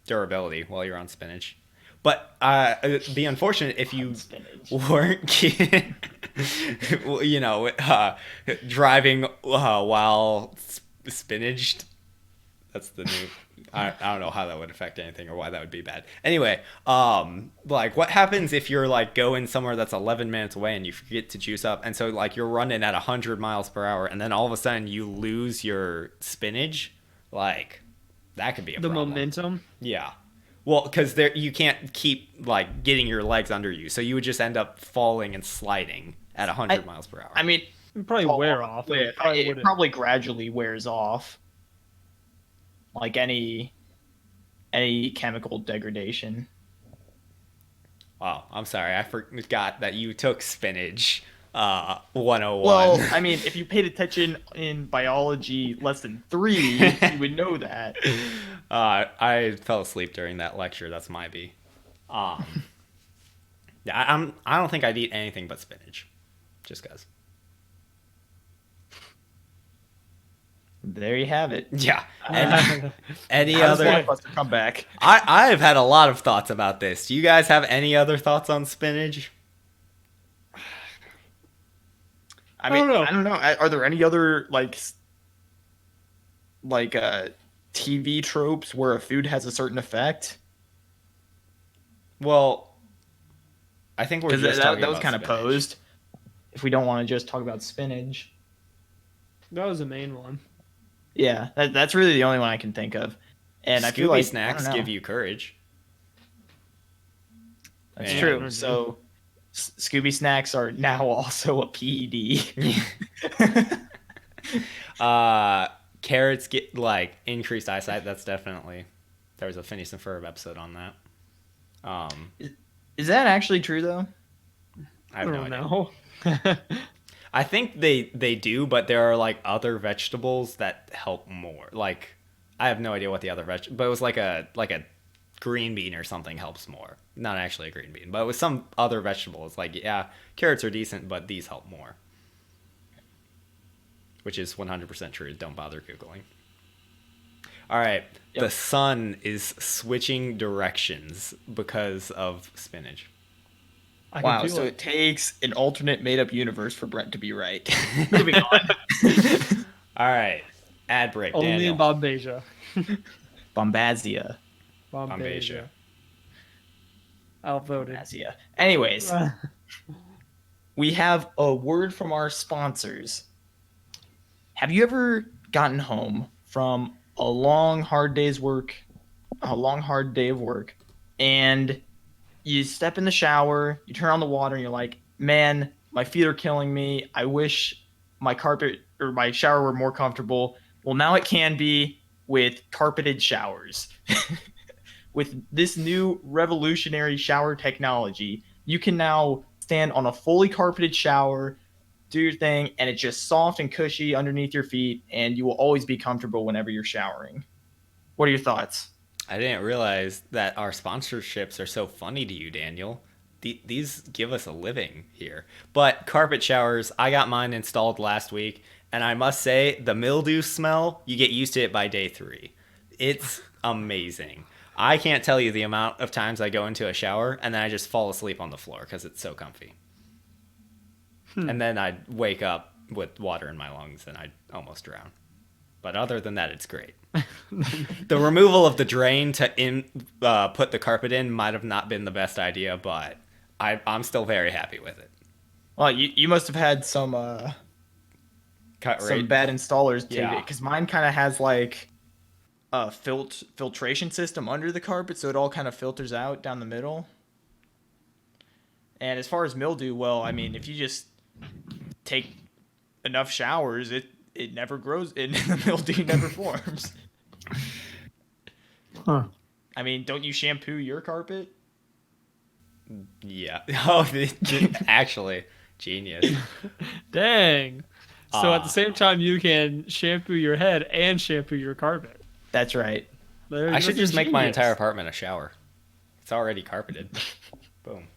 durability while you're on spinach, but it'd be unfortunate if you weren't driving while spinached. That's the new I don't know how that would affect anything or why that would be bad. Anyway, like what happens if you're like going somewhere that's 11 minutes away and you forget to juice up, and so like you're running at 100 miles per hour and then all of a sudden you lose your spinach? Like That could be a The problem. momentum. Yeah. Well, because you can't keep like getting your legs under you, so you would just end up falling and sliding at 100 miles per hour. I mean, It'd probably wear off. it probably gradually wears off, like any chemical degradation. Wow, I'm sorry, I forgot that you took spinach 101. Well, I mean, if you paid attention in biology less than 3, you would know that. I fell asleep during that lecture. That's my B. Yeah, I don't think I'd eat anything but spinach, just cause. There you have it. Yeah. And any How does other? Blockbuster come back? I've had a lot of thoughts about this. Do you guys have any other thoughts on spinach? I mean, don't know. I don't know. Are there any other like TV tropes where a food has a certain effect? Well, I think we're Because just that talking was about kind of spinach. posed. If we don't want to just talk about spinach, That was the main one. yeah, that's really the only one I can think of. And I feel Scooby like snacks give you courage. That's Yeah. true. So Scooby snacks are now also a PED. Carrots get like increased eyesight. That's definitely, there was a Phineas and Ferb episode on that. Is that actually true though? I have no idea. know. I think they do, but there are like other vegetables that help more. Like I have no idea what the other but it was like a green bean or something helps more. Not actually a green bean, but with some other vegetables, like yeah, carrots are decent, but these help more. Which is 100% true. Don't bother Googling. All right. Yep. The sun is switching directions because of spinach. I Wow, can feel so it. it takes an alternate made-up universe for Brent to be right. Moving on. All right. Ad break. Only Daniel. in Bombasia. Bombasia. Bombasia. Outvoted. Bombasia. Anyways, we have a word from our sponsors. Have you ever gotten home from a long, hard day of work, and you step in the shower, you turn on the water, and you're like, man, my feet are killing me. I wish my carpet or my shower were more comfortable. Well, now it can be with carpeted showers. With this new revolutionary shower technology, you can now stand on a fully carpeted shower, do your thing, and it's just soft and cushy underneath your feet, and you will always be comfortable whenever you're showering. What are your thoughts? I didn't realize that our sponsorships are so funny to you, Daniel. These give us a living here. But carpet showers, I got mine installed last week, and I must say, the mildew smell, you get used to it by day 3. It's amazing. I can't tell you the amount of times I go into a shower, and then I just fall asleep on the floor because it's so comfy. And then I'd wake up with water in my lungs, and I'd almost drown. But other than that, it's great. The removal of the drain to put the carpet in might have not been the best idea, but I'm still very happy with it. Well, you must have had some Cut some rate. bad installers too, Yeah. because mine kind of has like a filtration system under the carpet, so it all kind of filters out down the middle. And as far as mildew, well, I mean, if you just take enough showers, it never grows, and the mildew never forms. Huh. I mean, don't you shampoo your carpet? Yeah. Oh, actually, genius. Dang. So at the same time, you can shampoo your head and shampoo your carpet. That's right. There- I should that's just make my genius. entire apartment a shower. It's already carpeted. Boom.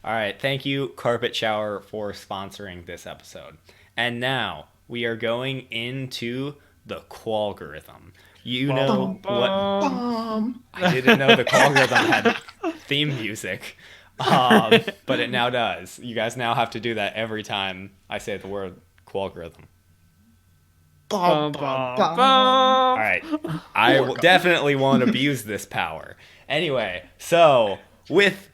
All right. Thank you, Carpet Shower, for sponsoring this episode. And now we are going into the qualgorithm. You know what? I didn't know the qualgorithm had theme music, but it now does. You guys now have to do that every time I say the word qualgorithm. Bum, bum, bum. All right. I definitely won't abuse this power. Anyway, so with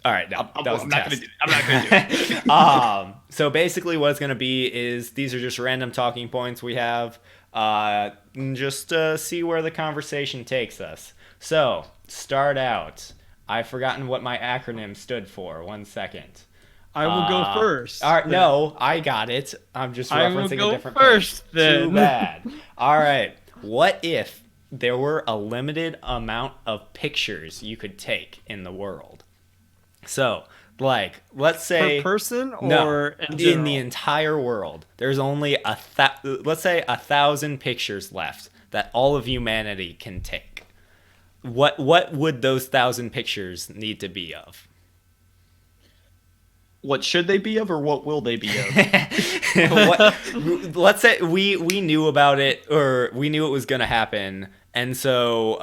All right, no, that was I'm a not test. gonna do it. I'm not gonna do it. So basically, what it's going to be is these are just random talking points we have, just to see where the conversation takes us. So start out. I've forgotten what my acronym stood for. 1 second. I will go first. All right, no, I got it. I'm just I will referencing go a different first, page. then. Too bad. All right. What if there were a limited amount of pictures you could take in the world? So, like, let's say Per person or no, in in general? the entire world, there's only let's say 1,000 pictures left that all of humanity can take. What would those 1,000 pictures need to be of? What should they be of, or what will they be of? Let's say we knew about it, or we knew it was going to happen, and so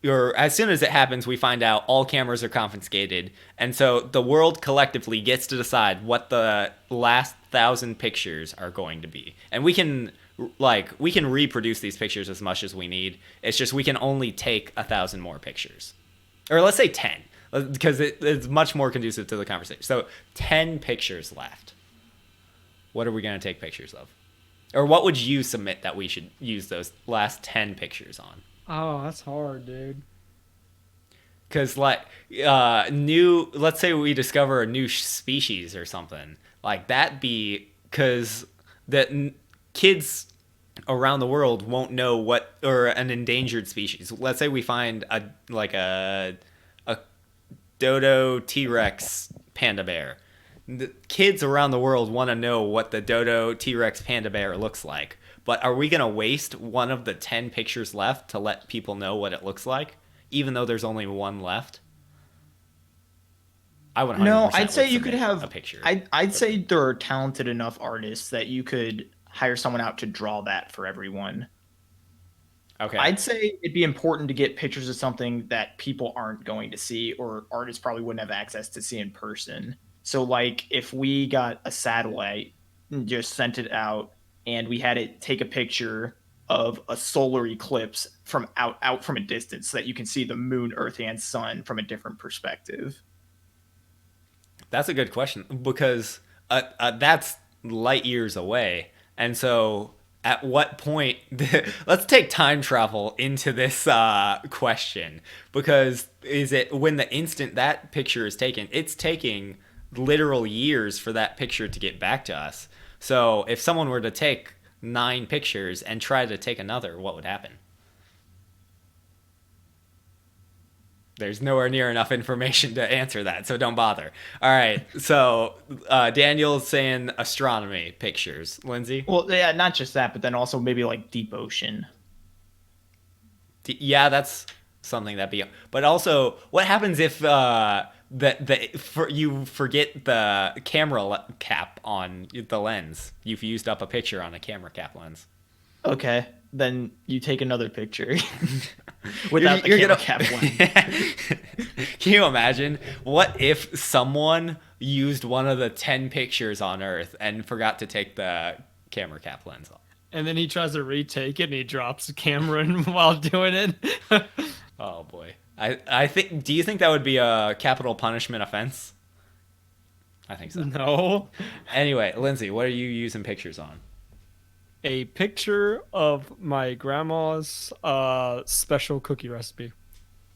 or as soon as it happens, we find out all cameras are confiscated, and so the world collectively gets to decide what the last 1,000 pictures are going to be, and we can reproduce these pictures as much as we need. It's just we can only take 1,000 more pictures, or let's say 10. Because it's much more conducive to the conversation. So 10 pictures left. What are we going to take pictures of? Or what would you submit that we should use those last 10 pictures on? Oh, that's hard, dude. Because let's say we discover a new species or something. Like that because kids around the world won't know or an endangered species. Let's say we find a dodo T-Rex panda bear. The kids around the world want to know what the dodo T-Rex panda bear looks like. But are we going to waste one of the 10 pictures left to let people know what it looks like, even though there's only one left? I would 100% No, I'd say would you could submit have a picture. I'd say there are talented enough artists that you could hire someone out to draw that for everyone. Okay. I'd say it'd be important to get pictures of something that people aren't going to see, or artists probably wouldn't have access to see in person. So, like, if we got a satellite and just sent it out, and we had it take a picture of a solar eclipse from out from a distance, so that you can see the moon, Earth, and sun from a different perspective. That's a good question, because that's light years away. And so at what point let's take time travel into this question, because is it when the instant that picture is taken, it's taking literal years for that picture to get back to us. So if someone were to take 9 pictures and try to take another, what would happen? There's nowhere near enough information to answer that, so don't bother. All right, so Daniel's saying astronomy pictures. Lindsay? Well, yeah, not just that, but then also maybe like deep ocean. Yeah, that's something that'd be. But also, what happens if you forget the camera cap on the lens? You've used up a picture on a camera cap lens. Okay, then you take another picture without the camera cap lens. Can you imagine? What if someone used one of the 10 pictures on Earth and forgot to take the camera cap lens off? And then he tries to retake it and he drops the camera in while doing it. Oh boy. I think. Do you think that would be a capital punishment offense? I think so. No. Anyway, Lindsay, what are you using pictures on? A picture of my grandma's special cookie recipe.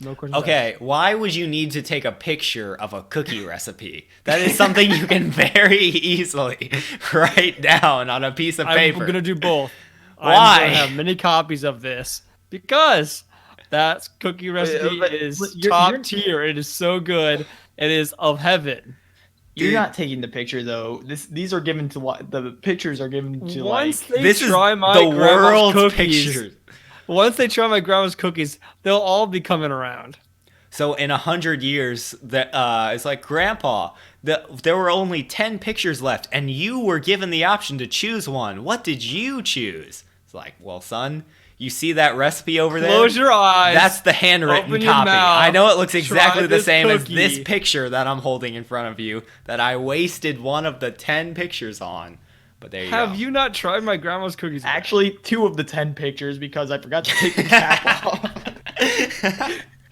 No question. Okay, why would you need to take a picture of a cookie recipe? That is something you can very easily write down on a piece of paper. I'm going to do both. Why? I'm going to have many copies of this because that cookie recipe But is you're- top tier. It is so good. It is of heaven. You're not taking the picture though. These are given to the pictures are given to Once like. they This is try my the grandma's world's cookies, pictures. once they try my grandma's cookies, they'll all be coming around. So in 100 years, it's like, Grandpa, there were only 10 pictures left, and you were given the option to choose one. What did you choose? It's like, well, son, you see that recipe over there? Close your eyes. That's the handwritten Open your copy. mouth. I know it looks exactly Try the this same as cookie. this picture that I'm holding in front of you that I wasted one of the 10 pictures on. But there you go. Have you not tried my grandma's cookies? Actually, 2 of the 10 pictures because I forgot to take the cap off.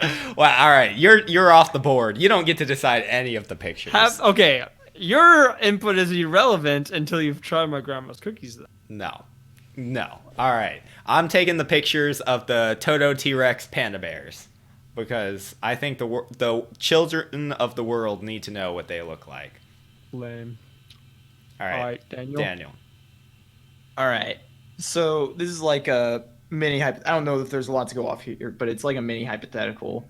Well, all right, you're off the board. You don't get to decide any of the pictures. Okay, your input is irrelevant until you've tried my grandma's cookies. Though. No. All right, I'm taking the pictures of the Toto T-Rex panda bears because I think the children of the world need to know what they look like. Lame. All right, Daniel. All right. So this is like a mini. I don't know if there's a lot to go off here, but it's like a mini hypothetical.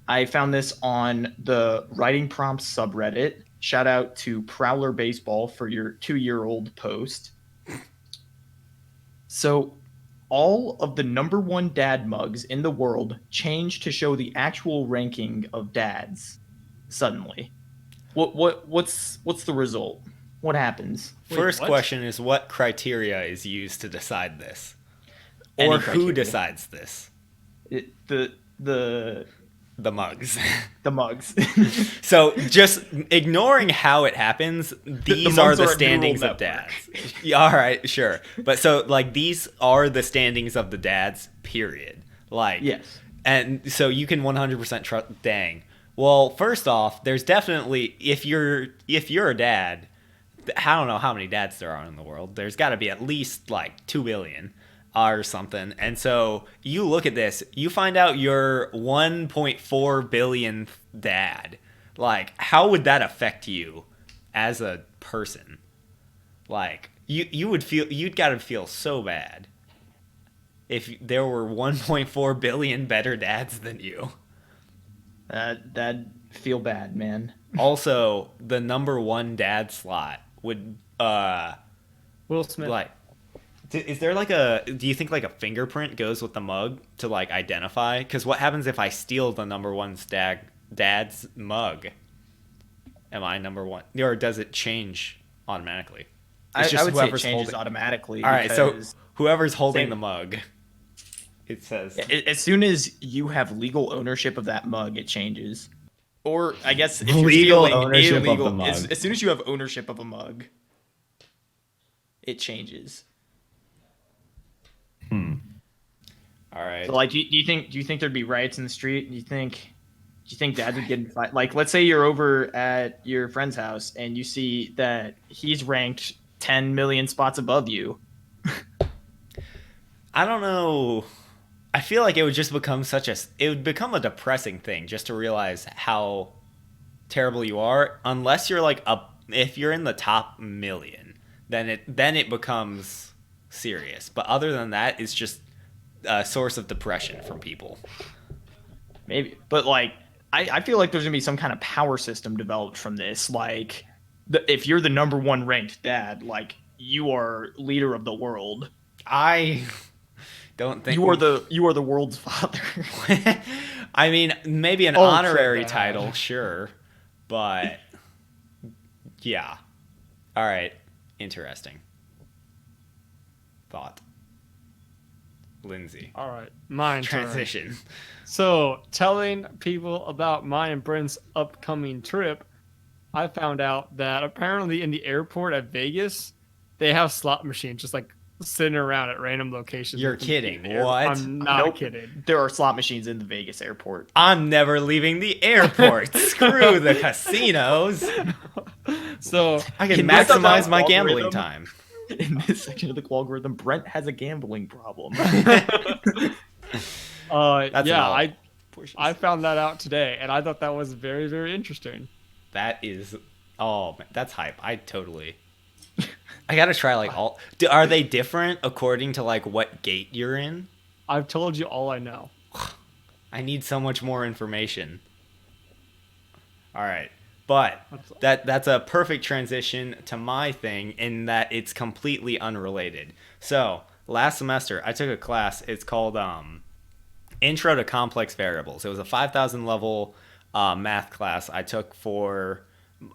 I found this on the writing prompts subreddit. Shout out to Prowler Baseball for your 2-year-old post. So, all of the number 1 dad mugs in the world change to show the actual ranking of dads. Suddenly, what's the result? What happens? First what? question is what criteria is used to decide this, Any or who criteria. decides this? The mugs. the mugs. So just ignoring how it happens, these are mugs the are a standings neural of dads. Yeah, all right, sure. But so like these are the standings of the dads, period. Like Yes. And so you can 100% trust. Dang. Well, first off, there's definitely if you're a dad, I don't know how many dads there are in the world. There's got to be at least like 2 billion or something. And so you look at this, you find out you're 1.4 billionth dad. Like, how would that affect you as a person? Like, you'd got to feel so bad if there were 1.4 billion better dads than you. That'd feel bad, man. Also, the number 1 dad slot would Will Smith. like is there like do you think like a fingerprint goes with the mug to like identify? Because what happens if I steal the number 1 dad's mug? Am I number 1, or does it change automatically? I would say it whoever's changes automatically. All right, so because whoever's holding Same. the mug, it says as soon as you have legal ownership of that mug, it changes. Or I guess if you're Legal stealing ownership of illegal, the mug. as soon as you have ownership of a mug, it changes. all right. So, like, do you think there'd be riots in the street? Do you think dads would get in fight? Like, let's say you're over at your friend's house and you see that he's ranked 10 million spots above you. I don't know. I feel like it would just become it would become a depressing thing just to realize how terrible you are. Unless you're like if you're in the top million, then it becomes serious. But other than that, it's just a source of depression for people. Maybe, but like, I feel like there's gonna be some kind of power system developed from this. Like, if you're the number 1 ranked dad, like you are leader of the world. I don't think You are the world's father. I mean, maybe an Ultra honorary bad. title, sure, but yeah. All right, interesting thought. Lindsay, All right, mine. turn. transition. So, telling people about mine and Brent's upcoming trip, I found out that apparently in the airport at Vegas, they have slot machines just like sitting around at random locations. You're within kidding. the air- What? I'm not Nope. kidding. There are slot machines in the Vegas airport. I'm never leaving the airport. Screw the casinos. So, I can In this maximize my algorithm- gambling time. In this section of the qualgorithm, Brent has a gambling problem. That's yeah, an I found that out today, and I thought that was very, very interesting. That is, oh, man, that's hype. I gotta try like all. Are they different according to like what gate you're in? I've told you all I know. I need so much more information. All right, but that's a perfect transition to my thing in that it's completely unrelated. So last semester I took a class. It's called Intro to Complex Variables. It was a 5,000 level math class I took for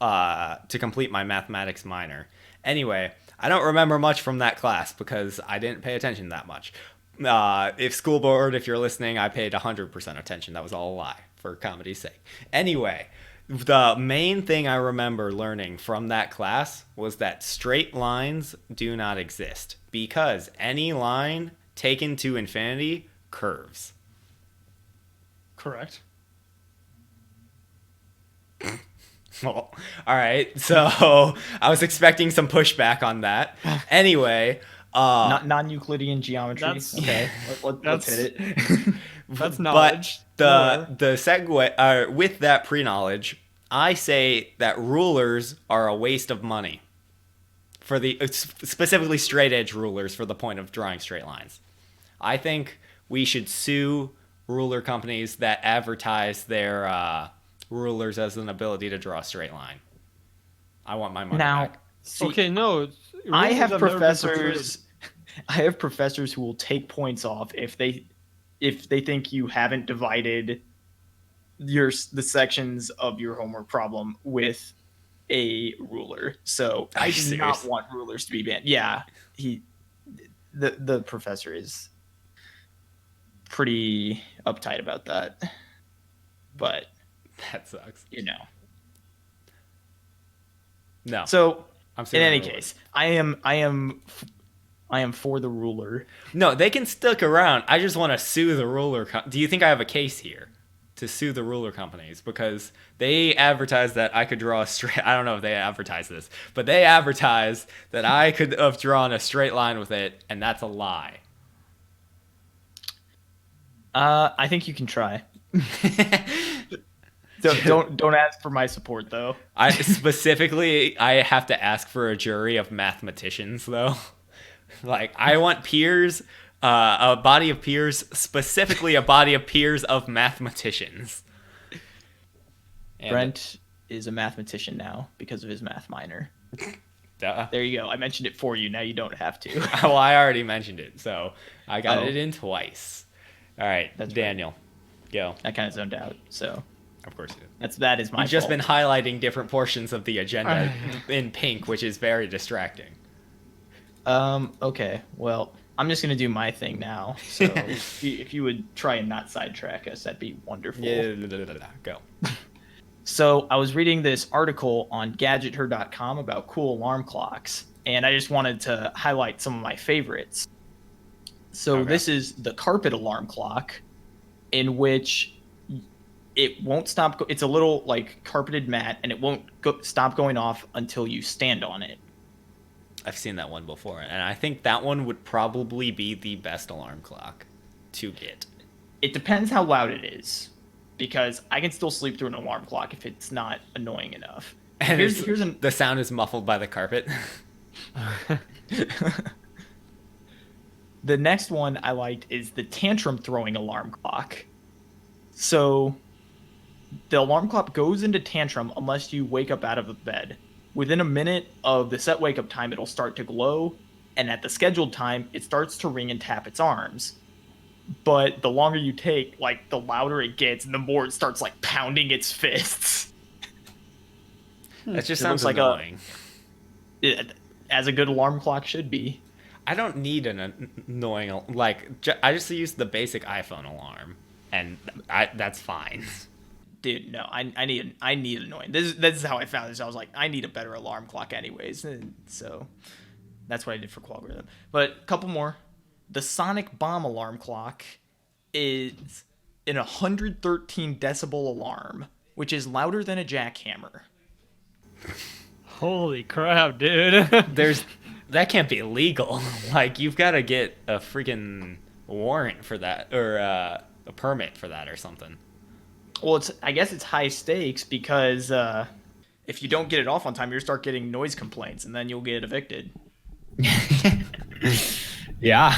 to complete my mathematics minor. Anyway, I don't remember much from that class because I didn't pay attention that much. If school board, if you're listening, I paid 100% attention. That was all a lie for comedy's sake. Anyway, the main thing I remember learning from that class was that straight lines do not exist because any line taken to infinity curves. Correct. Well, all right. So I was expecting some pushback on that. Anyway, Not non-Euclidean geometry. That's- Okay, let's hit it. That's knowledge. But the segue with that pre-knowledge, I say that rulers are a waste of money for the specifically straight edge rulers for the point of drawing straight lines. I think we should sue ruler companies that advertise their rulers as an ability to draw a straight line. I want my money Now, back. see, Okay, no. I rulers have never been professors. I have professors who will take points off if they think you haven't divided the sections of your homework problem with a ruler. So Are I you do not serious? want rulers to be banned. Yeah, the professor is pretty uptight about that. But That sucks. No. So I'm in suing any the ruler. case, I am for the ruler. No, they can stick around. I just want to sue the ruler. Do you think I have a case here to sue the ruler companies because they advertised that I could draw a straight? I don't know if they advertised this, but they advertised that I could have drawn a straight line with it, and that's a lie. I think you can try. Don't ask for my support though. I have to ask for a jury of mathematicians though. Like I want peers, a body of peers, specifically a body of peers of mathematicians. And Brent is a mathematician now because of his math minor. duh. There you go. I mentioned it for you. Now you don't have to. Well, I already mentioned it, so I got Oh. it in twice. All right, That's Daniel, go. I kind of zoned out. So Of course you did. that is my You've just fault. been highlighting different portions of the agenda in pink, which is very distracting. Okay. Well, I'm just gonna do my thing now. So if you would try and not sidetrack us, that'd be wonderful. Yeah, go. So I was reading this article on gadgether.com about cool alarm clocks, and I just wanted to highlight some of my favorites. So Okay. this is the carpet alarm clock, in which it won't stop. It's a little like carpeted mat, and it won't stop going off until you stand on it. I've seen that one before, and I think that one would probably be the best alarm clock to get. It depends how loud it is, because I can still sleep through an alarm clock if it's not annoying enough. And Here's an the sound is muffled by the carpet. The next one I liked is the tantrum throwing alarm clock. So the alarm clock goes into tantrum unless you wake up out of the bed. Within a minute of the set wake up time, it'll start to glow, and at the scheduled time, it starts to ring and tap its arms. But the longer you take, like the louder it gets, and the more it starts like pounding its fists. That just It sounds looks like annoying. As a good alarm clock should be. I don't need an annoying I just use the basic iPhone alarm, and that's fine. Dude, no, I need annoying. This is how I found this. I was like, I need a better alarm clock anyways. And so that's what I did for qualgorithm. But a couple more. The sonic bomb alarm clock is an 113 decibel alarm, which is louder than a jackhammer. Holy crap, dude. That can't be legal. Like you've got to get a freaking warrant for that, or a permit for that, or something. Well, I guess it's high stakes because if you don't get it off on time, you'll start getting noise complaints, and then you'll get evicted. Yeah.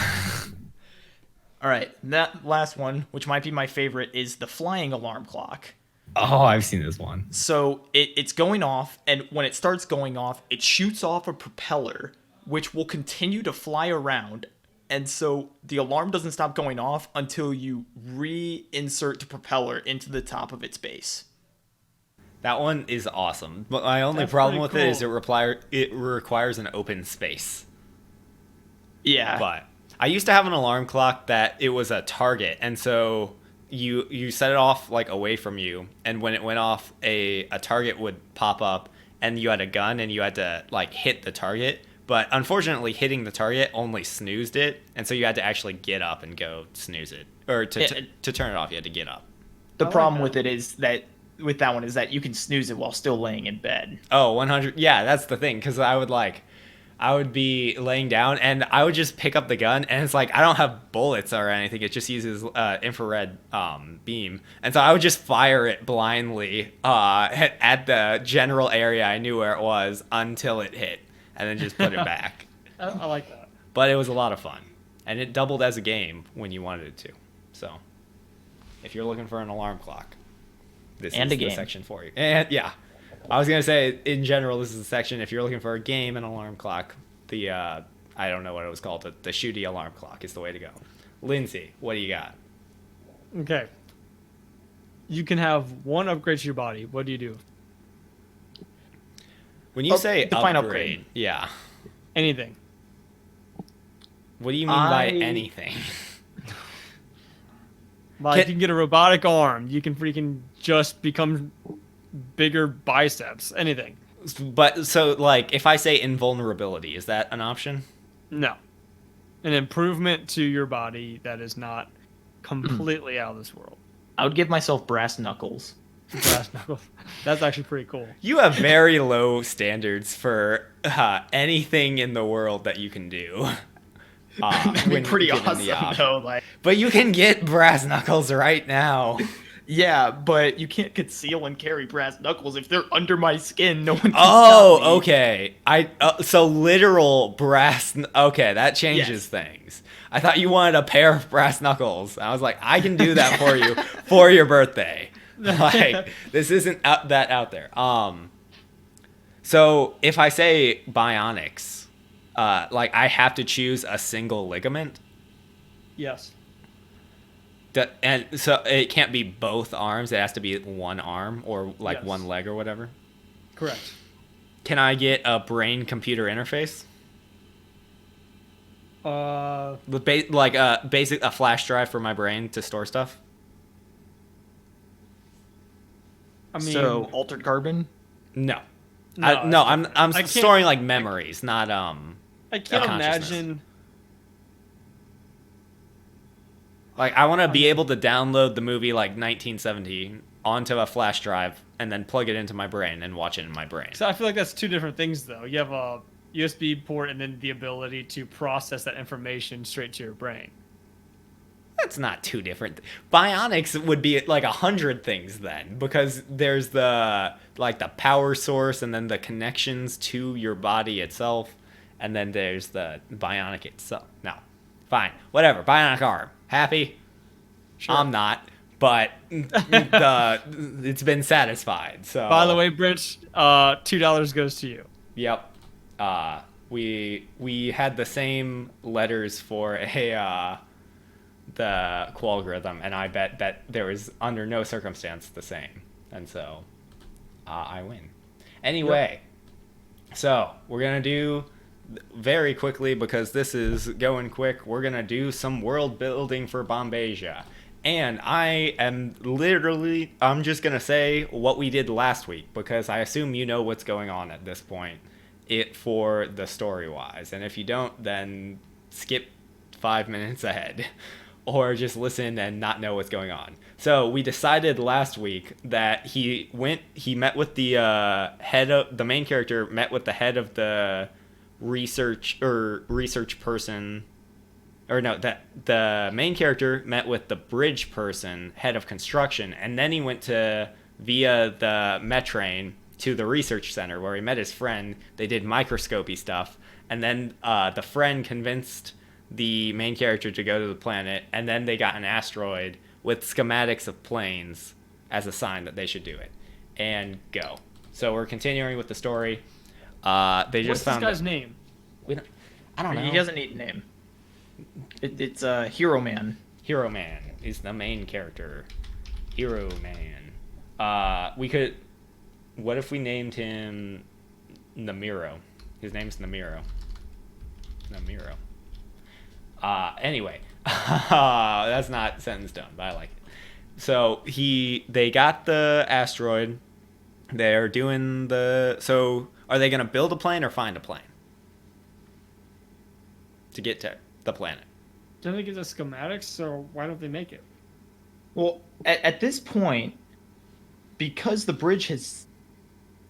All right, that last one, which might be my favorite, is the flying alarm clock. Oh, I've seen this one. So it's going off, and when it starts going off, it shoots off a propeller, which will continue to fly around. And so the alarm doesn't stop going off until you reinsert the propeller into the top of its base. That one is awesome. But my only That's problem with pretty it is cool. it requires an open space. Yeah. But I used to have an alarm clock that it was a target, and so you set it off like away from you, and when it went off, a target would pop up, and you had a gun, and you had to like hit the target. But unfortunately, hitting the target only snoozed it, and so you had to actually get up and go snooze it, or to turn it off. You had to get up. The I like problem that. with it is that with that one is that you can snooze it while still laying in bed. Oh, 100. Yeah, that's the thing. Because I would be laying down and I would just pick up the gun and it's like I don't have bullets or anything. It just uses infrared beam, and so I would just fire it blindly at the general area I knew where it was until it hit, and then just put it back. I like that. But it was a lot of fun, and it doubled as a game when you wanted it to. So, if you're looking for an alarm clock, this And is a the game. section for you. And yeah. I was gonna say, in general, this is the section. If you're looking for a game and alarm clock, the I don't know what it was called, the shooty alarm clock is the way to go. Lindsay, what do you got? Okay. You can have one upgrade to your body. What do you do? When you say define upgrade, upgrade. yeah, Anything. what do you mean by I- anything? Like Can- you can get a robotic arm. You can freaking just become bigger biceps. Anything. But so, like, if I say invulnerability, is that an option? No. An improvement to your body that is not completely out of this world. I would give myself brass knuckles. Brass knuckles. That's actually pretty cool. You have very low standards for anything in the world that you can do. That'd be when pretty given the awesome option. though. Like, But you can get brass knuckles right now. yeah, but you can't conceal and carry brass knuckles if they're under my skin. No one can Oh, stop me. okay. So literal brass. Okay, that changes Yes. things. I thought you wanted a pair of brass knuckles. I was like, I can do that for you for your birthday. Like, this isn't that out there. So if I say bionics, like I have to choose a single ligament. Yes. And so it can't be both arms. It has to be one arm or like Yes. one leg or whatever. Correct. Can I get a brain-computer interface? Like a flash drive for my brain to store stuff? I mean, So altered carbon. No. No, No, it's I'm different. I can't- storing like memories, not I can't consciousness. imagine. like I want to be able to download the movie like 1970 onto a flash drive and then plug it into my brain and watch it in my brain. So I feel like that's two different things, though. You have a USB port and then the ability to process that information straight to your brain. That's not too different. Bionics would be like 100 things then, because there's the power source and then the connections to your body itself, and then there's the bionic itself. No, fine, whatever. Bionic arm. Happy? Sure. I'm not, but it's been satisfied. So By the way, Brent, $2 goes to you. yep. We had the same letters for the qualgorithm, and I bet that there was under no circumstance the same, and so I win. Anyway, so we're gonna do very quickly, because this is going quick, we're gonna do some world building for Bombasia. And I'm just gonna say what we did last week, because I assume you know what's going on at this point for the story wise, and if you don't, then skip 5 minutes ahead or just listen and not know what's going on. So we decided last week that he met with the head of the main character, met with the head of the research person, or no, that the main character met with the bridge person, head of construction, and then he went via the Metrain to the research center where he met his friend. They did microscopy stuff, and then the friend convinced the main character to go to the planet, and then they got an asteroid with schematics of planes as a sign that they should do it and go. So we're continuing with the story. They just What's found this guy's name? I don't know. He doesn't need a name. It's Hero Man. Hero Man is the main character. Hero Man. What if we named him Namiro? His name's Namiro. Anyway, that's not set in stone, but I like it. So they got the asteroid. They're doing so are they going to build a plane or find a plane to get to the planet? Don't they get the schematics, so why don't they make it? Well, at this point, because the bridge has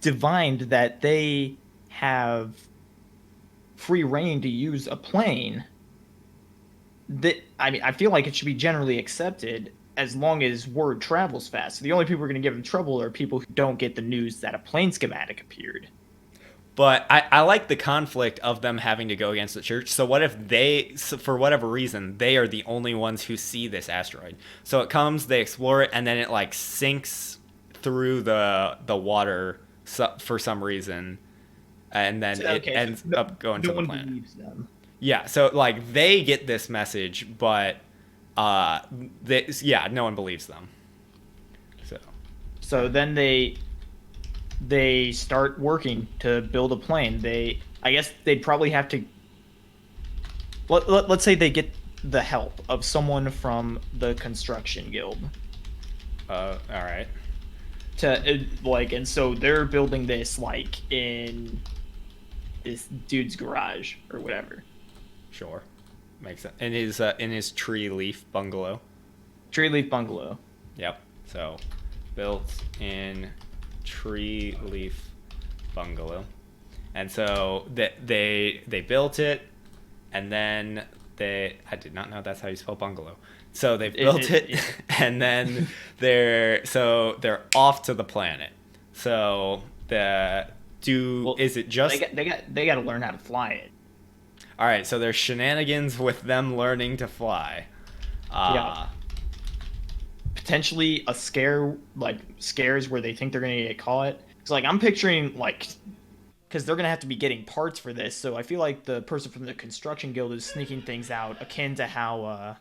divined that they have free reign to use a plane, that I mean, I feel like it should be generally accepted as long as word travels fast. So the only people who are going to give them trouble are people who don't get the news that a plane schematic appeared. But I like the conflict of them having to go against the church. So what if they, for whatever reason, they are the only ones who see this asteroid? So it comes, they explore it, and then it like sinks through the water for some reason, and then it ends up going to the planet. No one believes them. Yeah, so like they get this message, but no one believes them. So then they start working to build a plane. I guess they'd probably have to. Let's say they get the help of someone from the construction guild. All right. And so they're building this like in this dude's garage or whatever. Sure, makes sense. In his tree leaf bungalow. Tree leaf bungalow. Yep. So, built in tree leaf bungalow, and so they built it, and then I did not know that's how you spell bungalow. So they built it, and then they're off to the planet. So is it just they got to learn how to fly it? All right, so there's shenanigans with them learning to fly. Yeah. Potentially a scares where they think they're gonna get caught. Because like I'm picturing because they're gonna have to be getting parts for this. So I feel like the person from the construction guild is sneaking things out, akin to how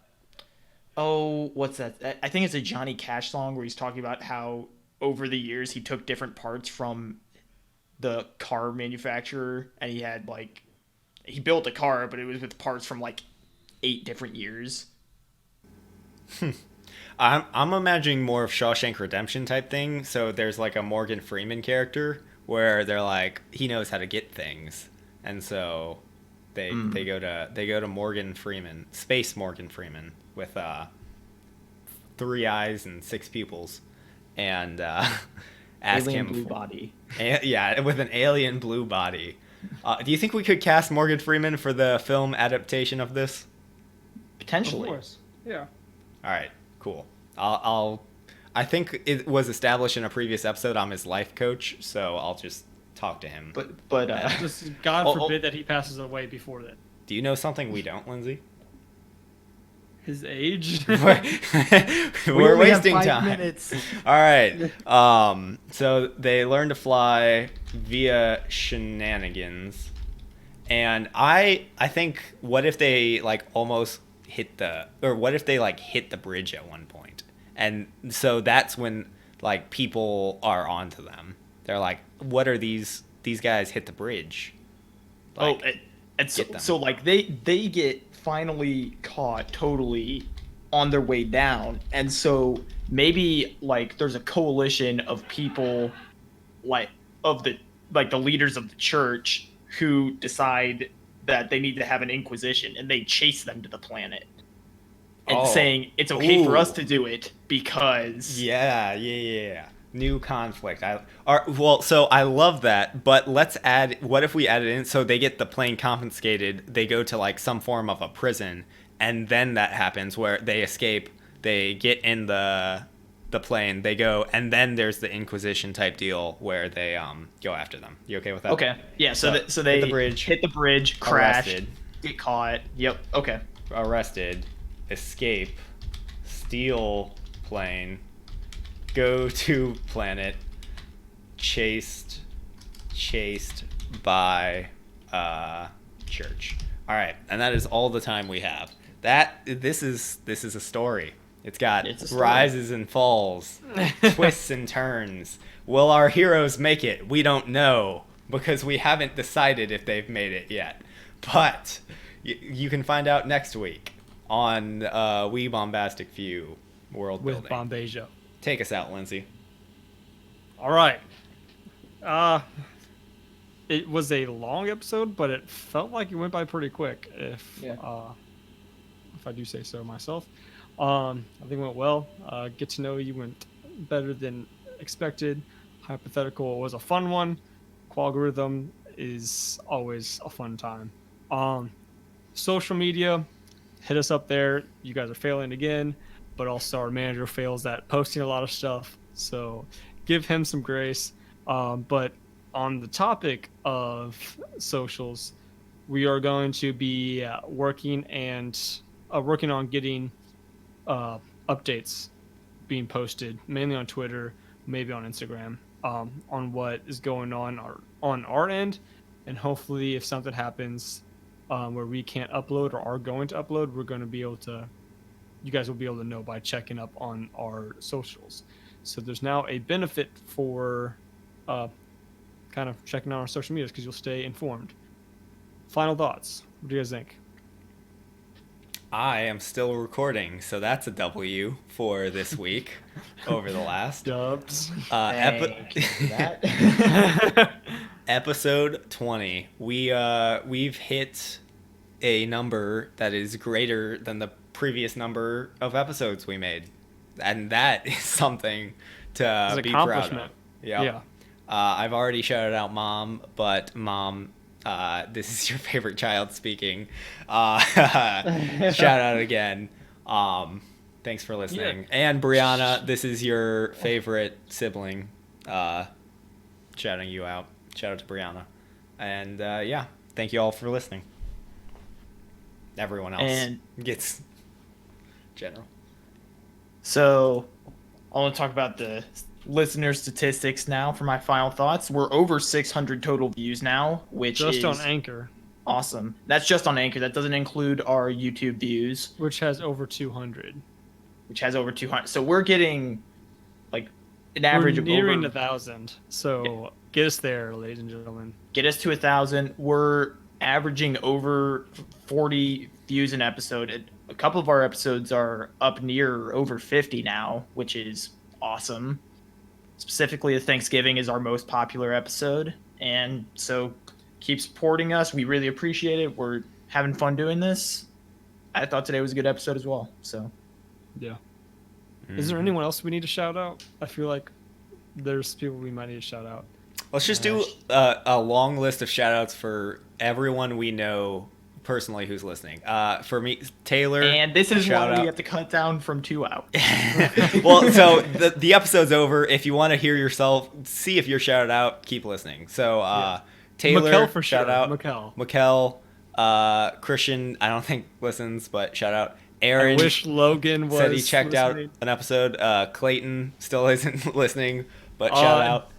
what's that? I think it's a Johnny Cash song where he's talking about how over the years he took different parts from the car manufacturer, and he built a car, but it was with parts from 8 different years. I'm imagining more of Shawshank Redemption type thing. So there's like a Morgan Freeman character where they're like he knows how to get things, and so they go to Morgan Freeman, Space Morgan Freeman with 3 eyes and 6 pupils, and ask alien him blue body. Yeah, with an alien blue body. Do you think we could cast Morgan Freeman for the film adaptation of this? Potentially. Of course. Yeah. All right. Cool. I think it was established in a previous episode I'm his life coach, so I'll just talk to him. But just God forbid that he passes away before that. Do you know something we don't, Lindsay? His age? We're wasting time. Minutes. All right. So they learn to fly via shenanigans, and I think what if they almost hit the bridge at one point, and so that's when people are onto them. They're like, what are these guys hit the bridge? They get finally caught totally on their way down, and so maybe there's a coalition of people the leaders of the church who decide that they need to have an inquisition, and they chase them to the planet and saying it's okay for us to do it because new conflict. So I love that, but what if we added in so they get the plane confiscated, they go to some form of a prison, and then that happens where they escape, they get in the plane, they go, and then there's the Inquisition type deal where they go after them. You okay with that? Okay. Yeah, so they hit the bridge, crash, arrested, get caught. Yep. Okay. Arrested, escape, steal plane, go to planet, chased by church. All right, and that is all the time we have. This is a story. It's got rises and falls, twists and turns. Will our heroes make it? We don't know, because we haven't decided if they've made it yet. But you can find out next week on We Bombastic Few World with Building. Bombasia. Take us out, Lindsay. All right. It was a long episode, but it felt like it went by pretty quick, if I do say so myself. I think it went well. Get to know you went better than expected. Hypothetical was a fun one. Qualgorithm is always a fun time. Social media, hit us up there. You guys are failing again, but also our manager fails at posting a lot of stuff. So give him some grace. But on the topic of socials, we are going to be working on getting updates being posted, mainly on Twitter, maybe on Instagram, on what is going on our end, and hopefully, if something happens where we can't upload or are going to upload, we're going to be able to. You guys will be able to know by checking up on our socials. So there's now a benefit for kind of checking on our social medias because you'll stay informed. Final thoughts. What do you guys think? I am still recording, so that's a W for this week over the last. Dubs. Thank you for that. Episode 20. We've hit a number that is greater than the previous number of episodes we made, and that is something to be proud of. Yep. Yeah. I've already shouted out Mom, but Mom, this is your favorite child speaking. Shout out again. Thanks for listening. Yeah. And Brianna, this is your favorite sibling. Shouting you out. Shout out to Brianna. And yeah, thank you all for listening. Everyone else gets general. So I want to talk about the listener statistics now for my final thoughts. We're over 600 total views now, which is just on Anchor. Awesome. That's just on Anchor. That doesn't include our YouTube views, which has over 200. So we're getting like an average of nearing over 1,000. So get us there, ladies and gentlemen. Get us to 1,000. We're averaging over 40 views an episode. A couple of our episodes are up near over 50 now, which is awesome. Specifically, Thanksgiving is our most popular episode, and so keep supporting us. We really appreciate it. We're having fun doing this. I thought today was a good episode as well. So, yeah. Is there anyone else we need to shout out? I feel like there's people we might need to shout out. Let's just do a long list of shout outs for everyone we know personally who's listening. For me, Taylor. And this is why we have to cut down from 2 out. Well, so the episode's over. If you want to hear yourself, see if you're shouted out, keep listening. So Taylor, Mikkel for shout sure. out. Mikkel. Christian, I don't think listens, but shout out. Aaron, I wish Logan was said he checked listening. out an episode. Clayton still isn't listening, but shout out.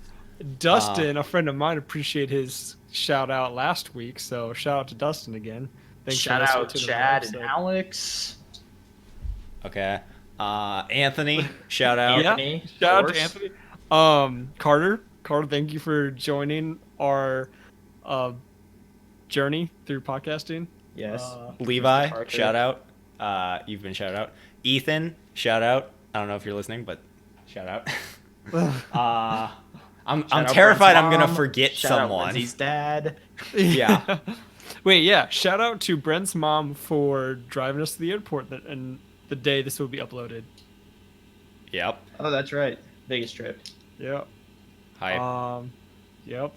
Dustin, a friend of mine, appreciate his shout out last week, so shout out to Dustin again. Thanks shout out Chad and Alex. Okay. Anthony, shout out. Anthony, shout out to Anthony. Carter, thank you for joining our journey through podcasting. Yes. Levi, shout out. You've been shout out. Ethan, shout out. I don't know if you're listening, but shout out. I'm terrified I'm gonna forget someone. He's dad. Yeah. Wait, yeah. Shout out to Brent's mom for driving us to the airport and the day this will be uploaded. Yep. Oh, that's right. Vegas trip. Yep. Hi. Yep.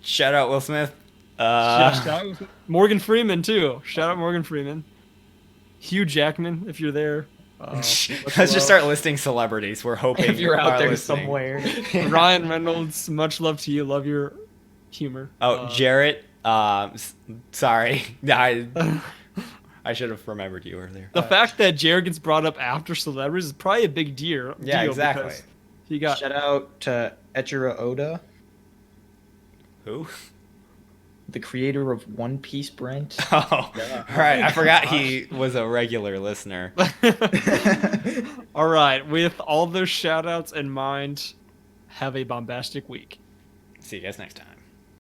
Shout out Will Smith. Shout out Morgan Freeman too. Shout out Morgan Freeman. Hugh Jackman, if you're there. Let's just start listing celebrities. We're hoping if you're out there listening. somewhere. Ryan Reynolds, much love to you. Love your humor. Oh, Jarrett. Sorry, I should have remembered you earlier. The fact that Jared gets brought up after celebrities is probably a big deal. Yeah, exactly. He got shout out to Eiichiro Oda. Who? The creator of One Piece, Brent. Oh, yeah. Right. I forgot he was a regular listener. All right. With all those shout outs in mind, have a bombastic week. See you guys next time.